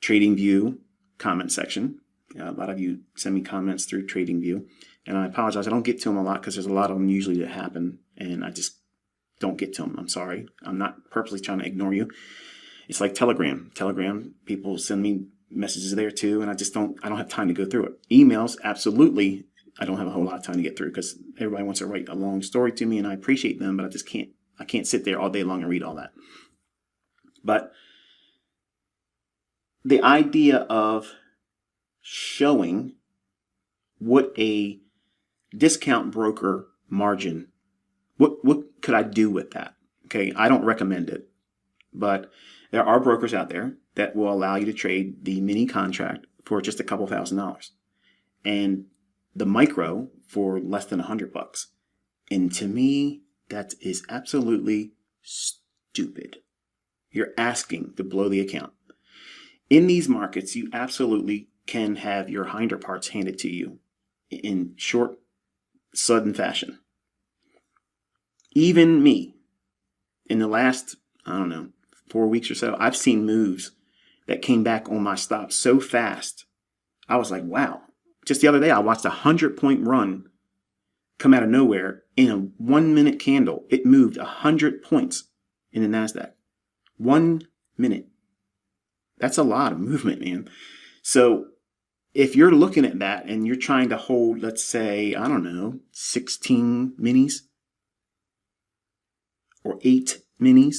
TradingView comment section. A lot of you send me comments through TradingView, and I apologize. I don't get to them a lot because there's a lot of them usually that happen, and I just don't get to them. I'm sorry. I'm not purposely trying to ignore you. It's like Telegram. Telegram, people send me messages there too, and I don't have time to go through it. Emails, absolutely, I don't have a whole lot of time to get through because everybody wants to write a long story to me, and I appreciate them, but I can't sit there all day long and read all that. But the idea of showing what a discount broker margin, what could I do with that? Okay, I don't recommend it, but there are brokers out there that will allow you to trade the mini contract for just a couple $1,000s and the micro for less than $100. And to me, that is absolutely stupid. You're asking to blow the account. In these markets, you absolutely can have your hinder parts handed to you in short, sudden fashion. Even me, in the last, 4 weeks or so, I've seen moves that came back on my stop so fast. I was like, wow. Just the other day, I watched a 100-point run come out of nowhere in a 1-minute candle. It moved 100 points in the NASDAQ. 1 minute. That's a lot of movement, man. So if you're looking at that and you're trying to hold, let's say, 16 minis or 8 minis,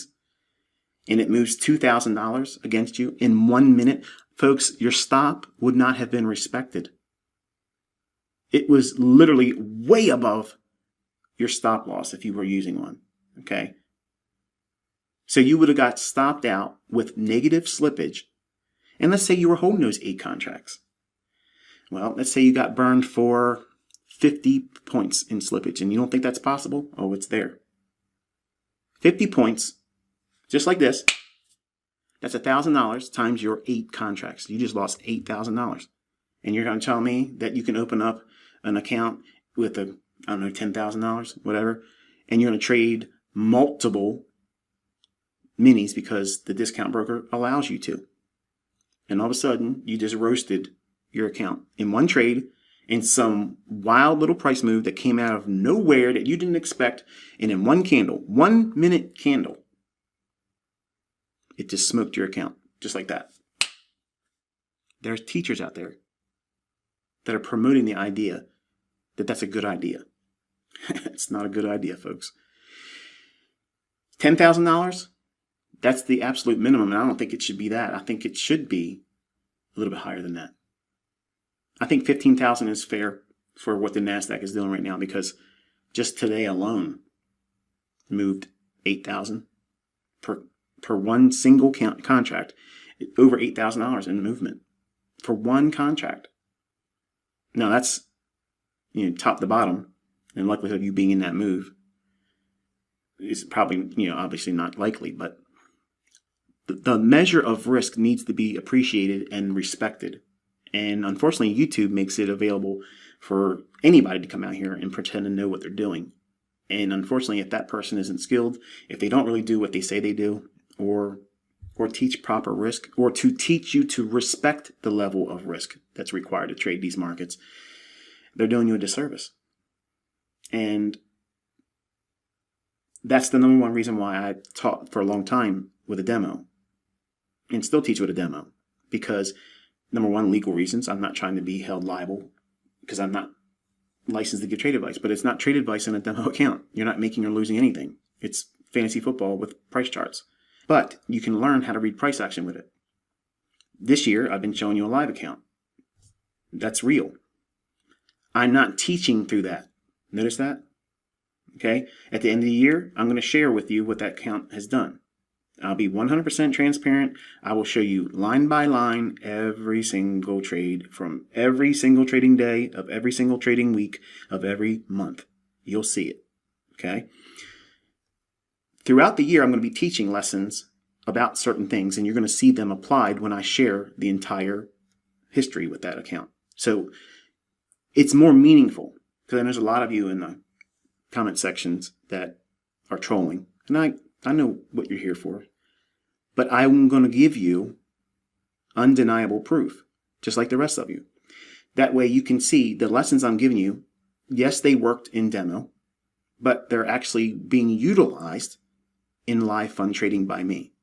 and it moves $2,000 against you in 1 minute, folks, your stop would not have been respected. It was literally way above your stop loss if you were using one, okay? So you would have got stopped out with negative slippage. And let's say you were holding those 8 contracts. Well, let's say you got burned for 50 points in slippage. And you don't think that's possible? Oh, it's there. 50 points, just like this. That's $1,000 times your 8 contracts. You just lost $8,000. And you're going to tell me that you can open up an account with I don't know, $10,000, whatever, and you're going to trade multiple minis because the discount broker allows you to. And all of a sudden, you just roasted your account in one trade in some wild little price move that came out of nowhere that you didn't expect. And in one candle, 1 minute candle, it just smoked your account just like that. There's teachers out there that are promoting the idea that that's a good idea. It's not a good idea, folks. $10,000, that's the absolute minimum, and I don't think it should be that. I think it should be a little bit higher than that. I think 15,000 is fair for what the NASDAQ is doing right now, because just today alone moved 8,000 per one single contract, over $8,000 in movement for one contract. Now that's, top to bottom, and likelihood of you being in that move is probably, obviously not likely, but the measure of risk needs to be appreciated and respected. And unfortunately, YouTube makes it available for anybody to come out here and pretend to know what they're doing. And unfortunately, if that person isn't skilled, if they don't really do what they say they do, or teach proper risk, or to teach you to respect the level of risk that's required to trade these markets, they're doing you a disservice. And that's the number one reason why I taught for a long time with a demo, and still teach with a demo, because number one, legal reasons. I'm not trying to be held liable because I'm not licensed to give trade advice, but it's not trade advice in a demo account. You're not making or losing anything. It's fantasy football with price charts, but you can learn how to read price action with it. This year, I've been showing you a live account. That's real. I'm not teaching through that. Notice that? Okay. At the end of the year, I'm going to share with you what that account has done. I'll be 100% transparent. I will show you line by line every single trade from every single trading day of every single trading week of every month. You'll see it. Okay. Throughout the year, I'm going to be teaching lessons about certain things, and you're going to see them applied when I share the entire history with that account. So it's more meaningful, because there's a lot of you in the comment sections that are trolling, and I know what you're here for, but I'm going to give you undeniable proof, just like the rest of you. That way you can see the lessons I'm giving you. Yes, they worked in demo, but they're actually being utilized in live fund trading by me.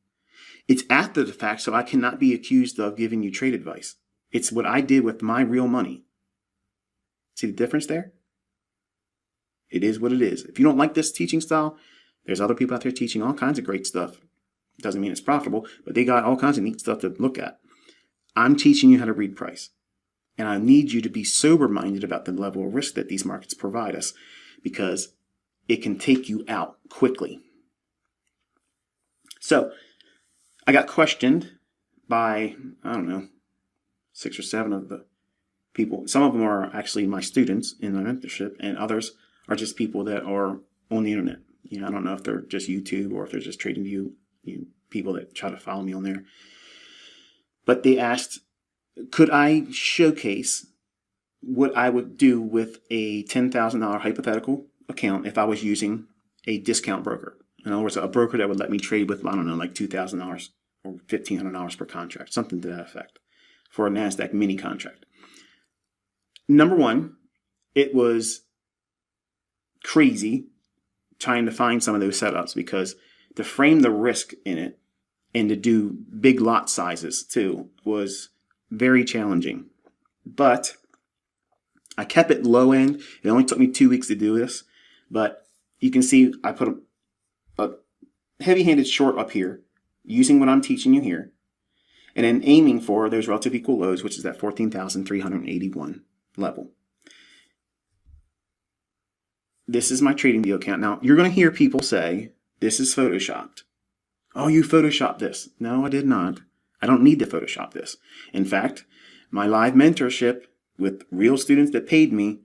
It's after the fact, so I cannot be accused of giving you trade advice. It's what I did with my real money. See the difference there? It is what it is. If you don't like this teaching style, there's other people out there teaching all kinds of great stuff. Doesn't mean it's profitable, but they got all kinds of neat stuff to look at. I'm teaching you how to read price. And I need you to be sober-minded about the level of risk that these markets provide us, because it can take you out quickly. So I got questioned by, 6 or 7 of the people. Some of them are actually my students in my mentorship, and others are just people that are on the internet. I don't know if they're just YouTube or if they're just trading view, people that try to follow me on there. But they asked, could I showcase what I would do with a $10,000 hypothetical account if I was using a discount broker? In other words, a broker that would let me trade with, like $2,000 or $1,500 per contract, something to that effect, for a NASDAQ mini contract. Number one, it was crazy trying to find some of those setups, because to frame the risk in it and to do big lot sizes too was very challenging. But I kept it low end. It only took me 2 weeks to do this, but you can see I put a heavy-handed short up here using what I'm teaching you here, and then aiming for those relative equal lows, which is that 14,381 level. This is my trading view account. Now, you're going to hear people say, this is photoshopped. Oh, you photoshopped this. No, I did not. I don't need to Photoshop this. In fact, my live mentorship with real students that paid me,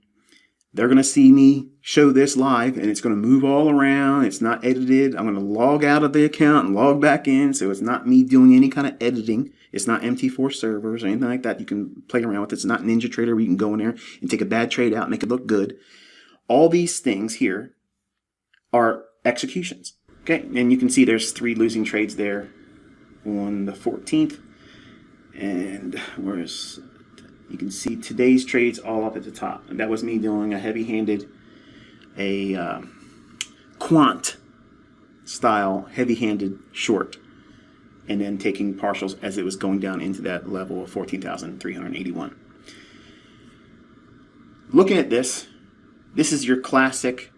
They're going to see me show this live, and it's going to move all around. It's not edited. I'm going to log out of the account and log back in, so it's not me doing any kind of editing. It's not MT4 servers or anything like that you can play around with. It's not Ninja Trader where you can go in there and take a bad trade out and make it look good. All these things here are executions. Okay, and you can see there's 3 losing trades there on the 14th. And where's, you can see today's trades all up at the top. And that was me doing a heavy-handed, quant style heavy-handed short, and then taking partials as it was going down into that level of 14,381. Looking at this is your classic,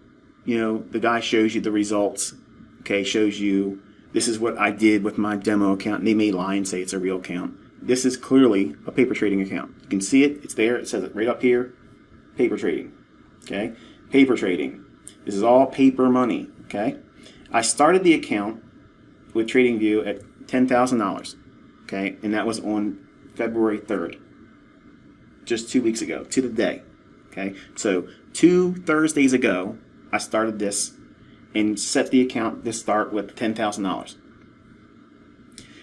the guy shows you the results, okay, shows you this is what I did with my demo account, and they may lie and say it's a real account. This is clearly a paper trading account. You can see it, it's there, it says it right up here, paper trading, okay, paper trading. This is all paper money, okay. I started the account with TradingView at $10,000, okay, and that was on February 3rd, just 2 weeks ago, to the day, okay. So 2 Thursdays ago, I started this and set the account to start with $10,000.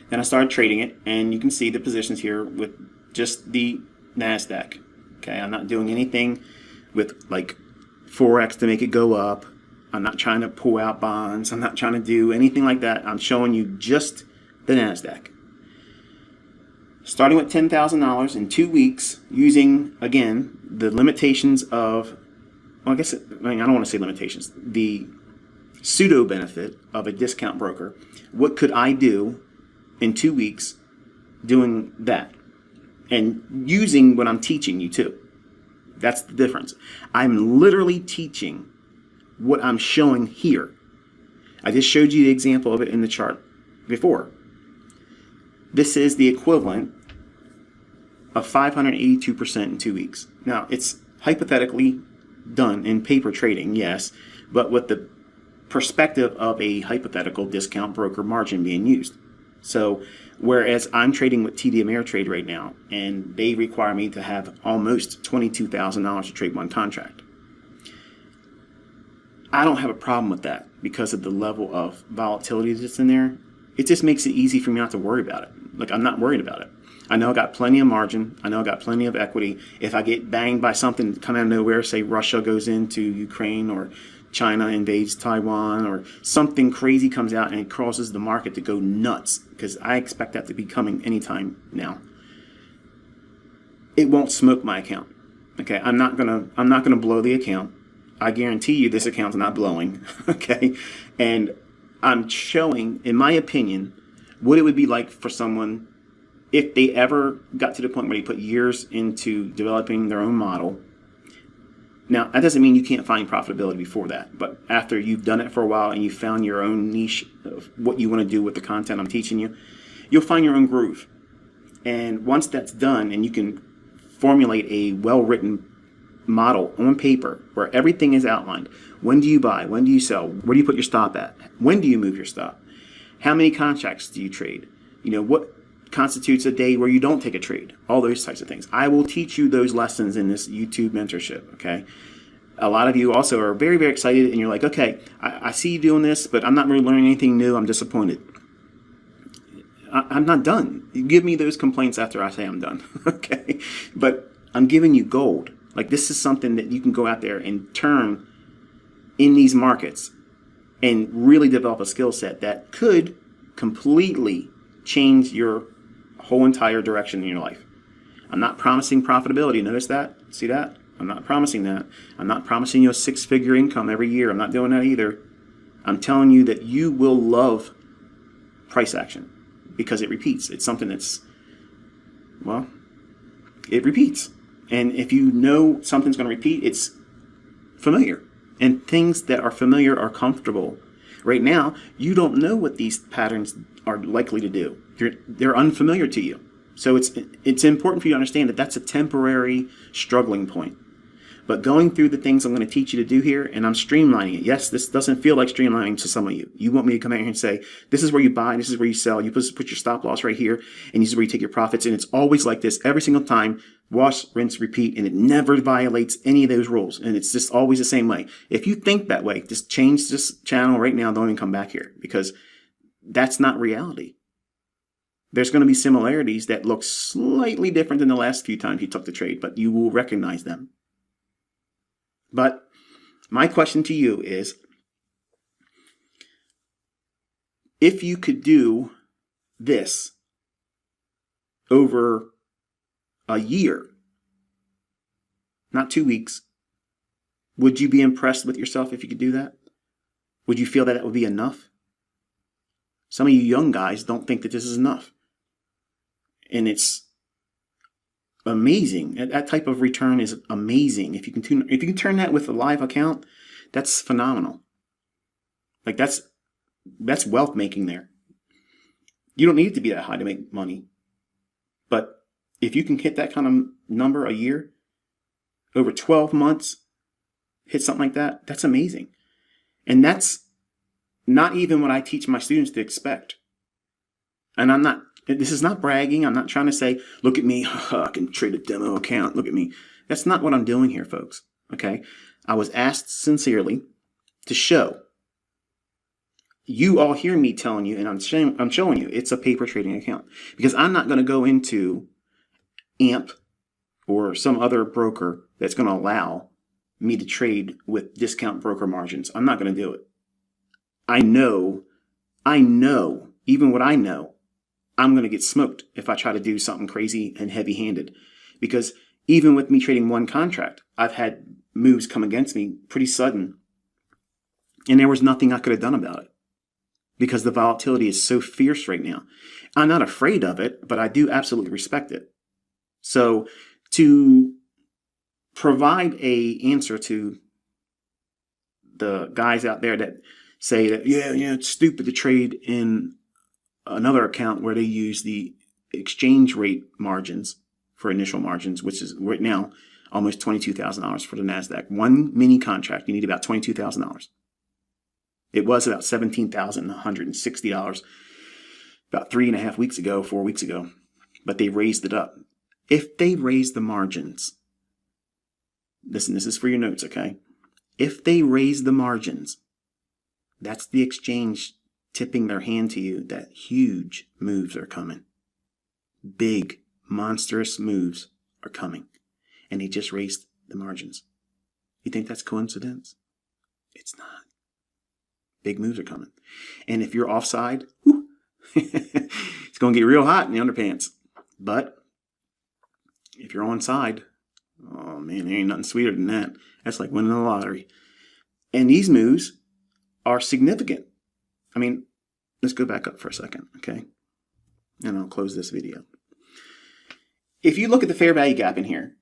Then I started trading it, and you can see the positions here with just the NASDAQ. Okay, I'm not doing anything with like Forex to make it go up. I'm not trying to pull out bonds. I'm not trying to do anything like that. I'm showing you just the NASDAQ. Starting with $10,000 in 2 weeks, using, again, the limitations of, well, I don't want to say limitations, the pseudo benefit of a discount broker. What could I do in 2 weeks doing that? And using what I'm teaching you too. That's the difference. I'm literally teaching what I'm showing here. I just showed you the example of it in the chart before. This is the equivalent of 582% in 2 weeks. Now, it's hypothetically done in paper trading, yes, but with the perspective of a hypothetical discount broker margin being used. So, whereas I'm trading with TD Ameritrade right now, and they require me to have almost $22,000 to trade one contract. I don't have a problem with that because of the level of volatility that's in there. It just makes it easy for me not to worry about it. Like, I'm not worried about it. I know I got plenty of margin. I know I got plenty of equity. If I get banged by something come out of nowhere, say Russia goes into Ukraine or China invades Taiwan or something crazy comes out and it causes the market to go nuts, because I expect that to be coming anytime now, it won't smoke my account. Okay, I'm not gonna blow the account. I guarantee you this account's not blowing. Okay, and I'm showing, in my opinion, what it would be like for someone if they ever got to the point where they put years into developing their own model. Now, that doesn't mean you can't find profitability before that, but after you've done it for a while and you found your own niche of what you want to do with the content I'm teaching you, you'll find your own groove. And once that's done and you can formulate a well-written model on paper where everything is outlined, when do you buy, when do you sell, where do you put your stop at, when do you move your stop, how many contracts do you trade, what constitutes a day where you don't take a trade, all those types of things. I will teach you those lessons in this YouTube mentorship, okay? A lot of you also are very, very excited and you're like, okay, I see you doing this, but I'm not really learning anything new. I'm disappointed. I'm not done. You give me those complaints after I say I'm done, okay? But I'm giving you gold. Like, this is something that you can go out there and turn in these markets and really develop a skill set that could completely change your whole entire direction in your life. I'm not promising profitability. Notice that? See that? I'm not promising that. I'm not promising you a 6-figure income every year. I'm not doing that either. I'm telling you that you will love price action because it repeats. It's something that's, well, it repeats. And if you know something's going to repeat, it's familiar. And things that are familiar are comfortable. Right now, you don't know what these patterns are likely to do. They're unfamiliar to you. So it's important for you to understand that that's a temporary struggling point. But going through the things I'm going to teach you to do here, and I'm streamlining it. Yes, this doesn't feel like streamlining to some of you. You want me to come out here and say, this is where you buy, this is where you sell. You put your stop loss right here, and this is where you take your profits. And it's always like this every single time. Wash, rinse, repeat, and it never violates any of those rules. And it's just always the same way. If you think that way, just change this channel right now. Don't even come back here, because that's not reality. There's going to be similarities that look slightly different than the last few times you took the trade, but you will recognize them. But my question to you is, if you could do this over a year, not 2 weeks, would you be impressed with yourself if you could do that? Would you feel that would be enough? Some of you young guys don't think that this is enough. And it's amazing. That type of return is amazing. If you can turn that with a live account, that's phenomenal. Like that's wealth making there. You don't need it to be that high to make money. But if you can hit that kind of number a year, over 12 months, hit something like that, that's amazing. And that's not even what I teach my students to expect. And this is not bragging. I'm not trying to say, look at me, I can trade a demo account, look at me. That's not what I'm doing here, folks. Okay? I was asked sincerely to show. You all hear me telling you, and I'm showing you, it's a paper trading account. Because I'm not going to go into AMP or some other broker that's going to allow me to trade with discount broker margins. I'm not going to do it. I know, even what I know, I'm going to get smoked if I try to do something crazy and heavy-handed. Because even with me trading one contract, I've had moves come against me pretty sudden. And there was nothing I could have done about it. Because the volatility is so fierce right now. I'm not afraid of it, but I do absolutely respect it. So to provide an answer to the guys out there that say that, yeah, it's stupid to trade in another account where they use the exchange rate margins for initial margins, which is right now almost $22,000 for the NASDAQ. One mini contract, you need about $22,000. It was about $17,160 about 3.5 weeks ago, 4 weeks ago, but they raised it up. If they raise the margins, listen, this is for your notes, okay? If they raise the margins, that's the exchange tipping their hand to you that huge moves are coming. Big, monstrous moves are coming. And they just raised the margins. You think that's coincidence? It's not. Big moves are coming. And if you're offside, it's going to get real hot in the underpants. But if you're onside, oh man, there ain't nothing sweeter than that. That's like winning the lottery. And these moves are significant. I mean, let's go back up for a second, okay? And I'll close this video. If you look at the fair value gap in here,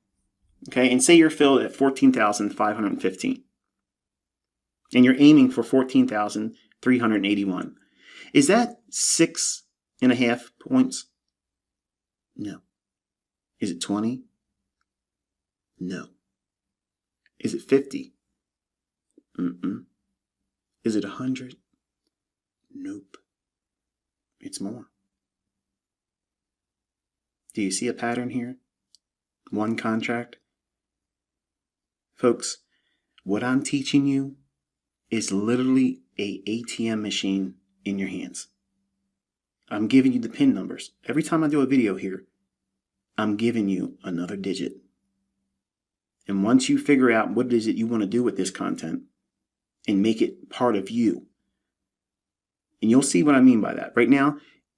okay, and say you're filled at 14,515, and you're aiming for 14,381, is that 6.5 points? No. Is it 20? No. Is it 50? Is it 100? Nope. It's more. Do you see a pattern here? One contract? Folks, what I'm teaching you is literally an ATM machine in your hands. I'm giving you the PIN numbers. Every time I do a video here, I'm giving you another digit. And once you figure out what it is that you want to do with this content and make it part of you, and you'll see what I mean by that. Right now,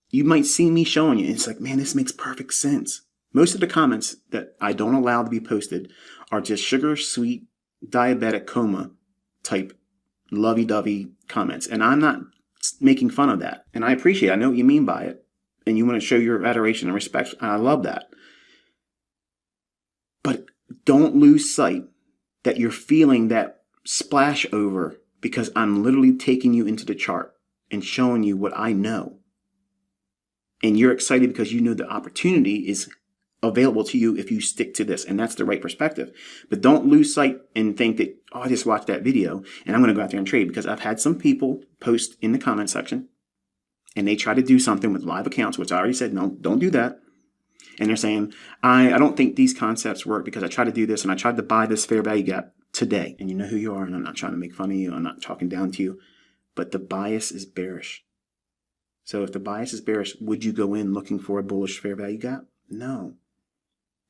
you might see me showing you, and it's like, man, this makes perfect sense. Most of the comments that I don't allow to be posted are just sugar, sweet, diabetic coma type lovey-dovey comments. And I'm not making fun of that. And I appreciate it. I know what you mean by it. And you want to show your adoration and respect. And I love that. But don't lose sight that you're feeling that splash over because I'm literally taking you into the chart and showing you what I know. And you're excited because you know the opportunity is available to you if you stick to this, and that's the right perspective. But don't lose sight and think that, oh, I just watched that video and I'm going to go out there and trade, because I've had some people post in the comment section and they try to do something with live accounts, which I already said, no, don't do that. And they're saying, I don't think these concepts work because I tried to do this and I tried to buy this fair value gap today. And you know who you are, and I'm not trying to make fun of you. I'm not talking down to you, but the bias is bearish. So if the bias is bearish, would you go in looking for a bullish fair value gap? No.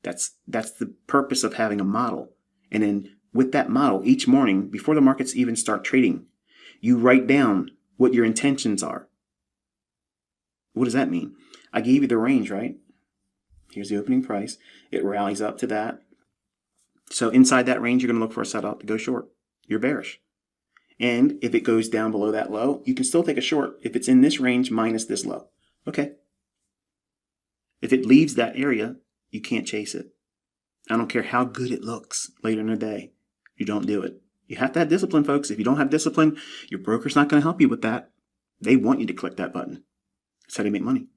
That's the purpose of having a model. And then with that model, each morning, before the markets even start trading, you write down what your intentions are. What does that mean? I gave you the range, right? Here's the opening price. It rallies up to that. So inside that range, you're going to look for a setup to go short. You're bearish. And if it goes down below that low, you can still take a short if it's in this range minus this low. Okay. If it leaves that area, you can't chase it. I don't care how good it looks later in the day. You don't do it. You have to have discipline, folks. If you don't have discipline, your broker's not going to help you with that. They want you to click that button. That's how they make money.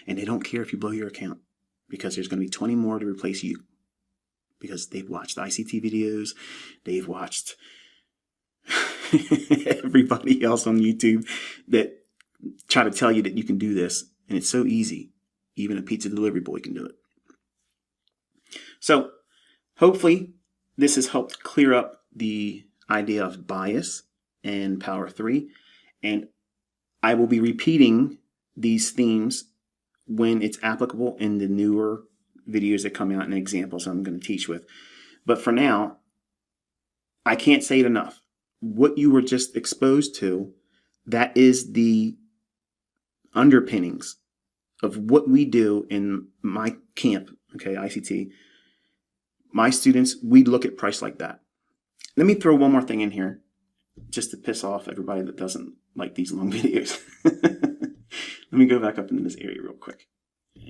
And they don't care if you blow your account, because there's going to be 20 more to replace you. Because they've watched ICT videos. They've watched everybody else on YouTube that try to tell you that you can do this. And it's so easy. Even a pizza delivery boy can do it. So hopefully this has helped clear up the idea of bias and Power 3. And I will be repeating these themes when it's applicable in the newer videos that come out and examples I'm going to teach with. But for now, I can't say it enough. What you were just exposed to, that is the underpinnings of what we do in my camp, okay, ICT. My students, we look at price like that. Let me throw one more thing in here, just to piss off everybody that doesn't like these long videos. Let me go back up into this area real quick.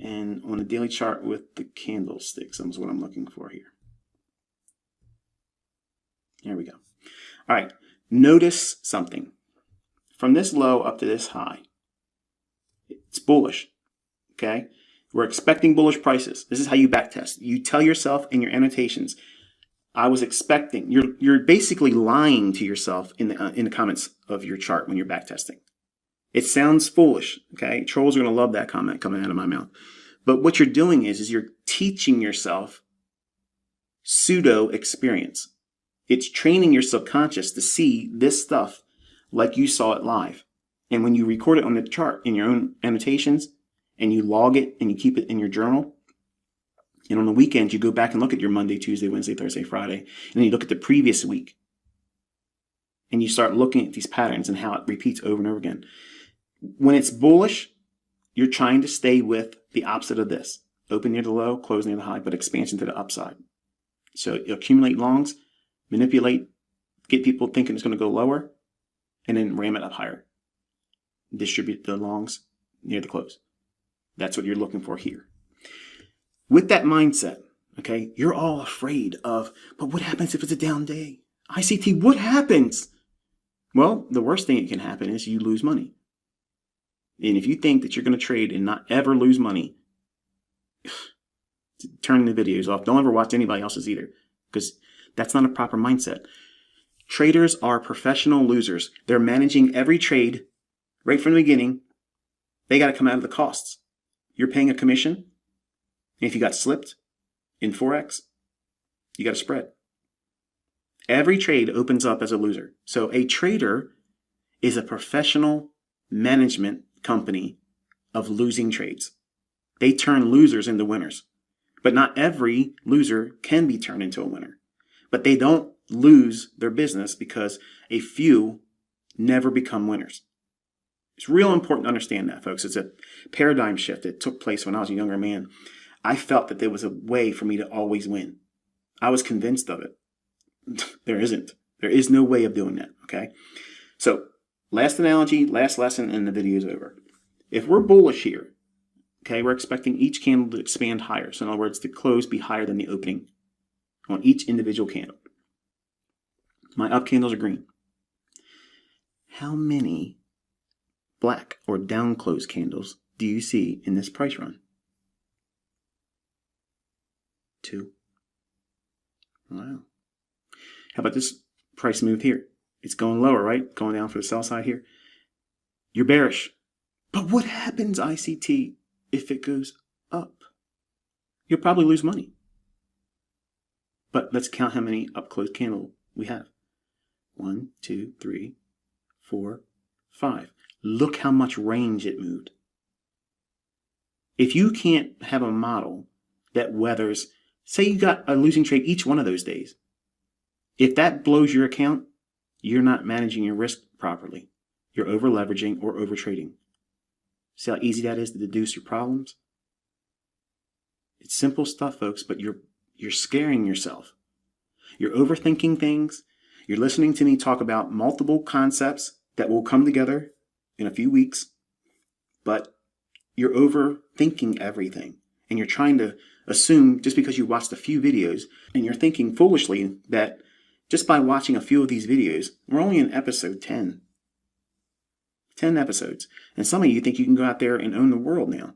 And on the daily chart with the candlesticks, that's what I'm looking for here. There we go. All right, notice something. From this low up to this high, it's bullish, okay? We're expecting bullish prices. This is how you backtest. You tell yourself in your annotations, I was expecting. You're basically lying to yourself in the comments of your chart when you're backtesting. It sounds foolish, okay? Trolls are going to love that comment coming out of my mouth. But what you're doing is you're teaching yourself pseudo experience. It's training your subconscious to see this stuff like you saw it live. And when you record it on the chart in your own annotations and you log it and you keep it in your journal, and on the weekend you go back and look at your Monday, Tuesday, Wednesday, Thursday, Friday, and then you look at the previous week and you start looking at these patterns and how it repeats over and over again. When it's bullish, you're trying to stay with the opposite of this. Open near the low, close near the high, but expansion to the upside. So you accumulate longs, manipulate, get people thinking it's going to go lower, and then ram it up higher. Distribute the longs near the close. That's what you're looking for here. With that mindset, okay, you're all afraid of, but what happens if it's a down day? ICT, what happens? Well, the worst thing that can happen is you lose money. And if you think that you're going to trade and not ever lose money, turn the videos off. Don't ever watch anybody else's either, because that's not a proper mindset. Traders are professional losers. They're managing every trade right from the beginning. They got to come out of the costs. You're paying a commission. And if you got slipped in Forex, you got a spread. Every trade opens up as a loser. So a trader is a professional management company of losing trades. They turn losers into winners. But not every loser can be turned into a winner. But they don't lose their business because a few never become winners. It's real important to understand that, folks. It's a paradigm shift that took place when I was a younger man. I felt that there was a way for me to always win. I was convinced of it. There isn't. There is no way of doing that, okay? So, last analogy, last lesson, and the video is over. If we're bullish here, okay, we're expecting each candle to expand higher. So in other words, the close be higher than the opening on each individual candle. My up candles are green. How many black or down close candles do you see in this price run? 2. Wow. How about this price move here? It's going lower, right? Going down for the sell side here. You're bearish. But what happens, ICT, if it goes up? You'll probably lose money. But let's count how many up close candle we have. 1, 2, 3, 4, 5. Look how much range it moved. If you can't have a model that weathers, say you got a losing trade each one of those days, if that blows your account, you're not managing your risk properly. You're over leveraging or over trading. See how easy that is to deduce your problems? It's simple stuff, folks, but you're scaring yourself. You're overthinking things. You're listening to me talk about multiple concepts that will come together in a few weeks, but you're overthinking everything. And you're trying to assume just because you watched a few videos, and you're thinking foolishly that just by watching a few of these videos, we're only in episode 10. 10 episodes. And some of you think you can go out there and own the world now.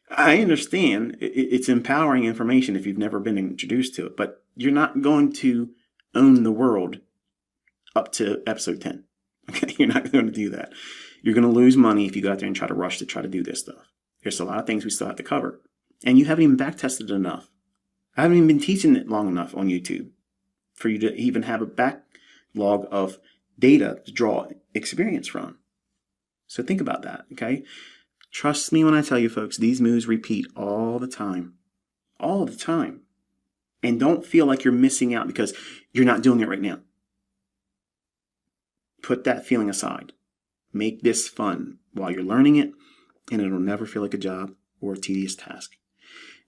I understand it's empowering information if you've never been introduced to it, but you're not going to own the world up to episode 10. Okay, you're not going to do that. You're going to lose money if you go out there and try to do this stuff. There's a lot of things we still have to cover. And you haven't even back tested enough. I haven't even been teaching it long enough on YouTube for you to even have a backlog of data to draw experience from. So think about that, okay? Trust me when I tell you, folks, these moves repeat all the time. All the time. And don't feel like you're missing out because you're not doing it right now. Put that feeling aside. Make this fun while you're learning it, and it'll never feel like a job or a tedious task.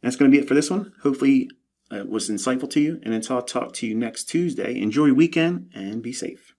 That's going to be it for this one. Hopefully it was insightful to you. And until I talk to you next Tuesday, enjoy your weekend and be safe.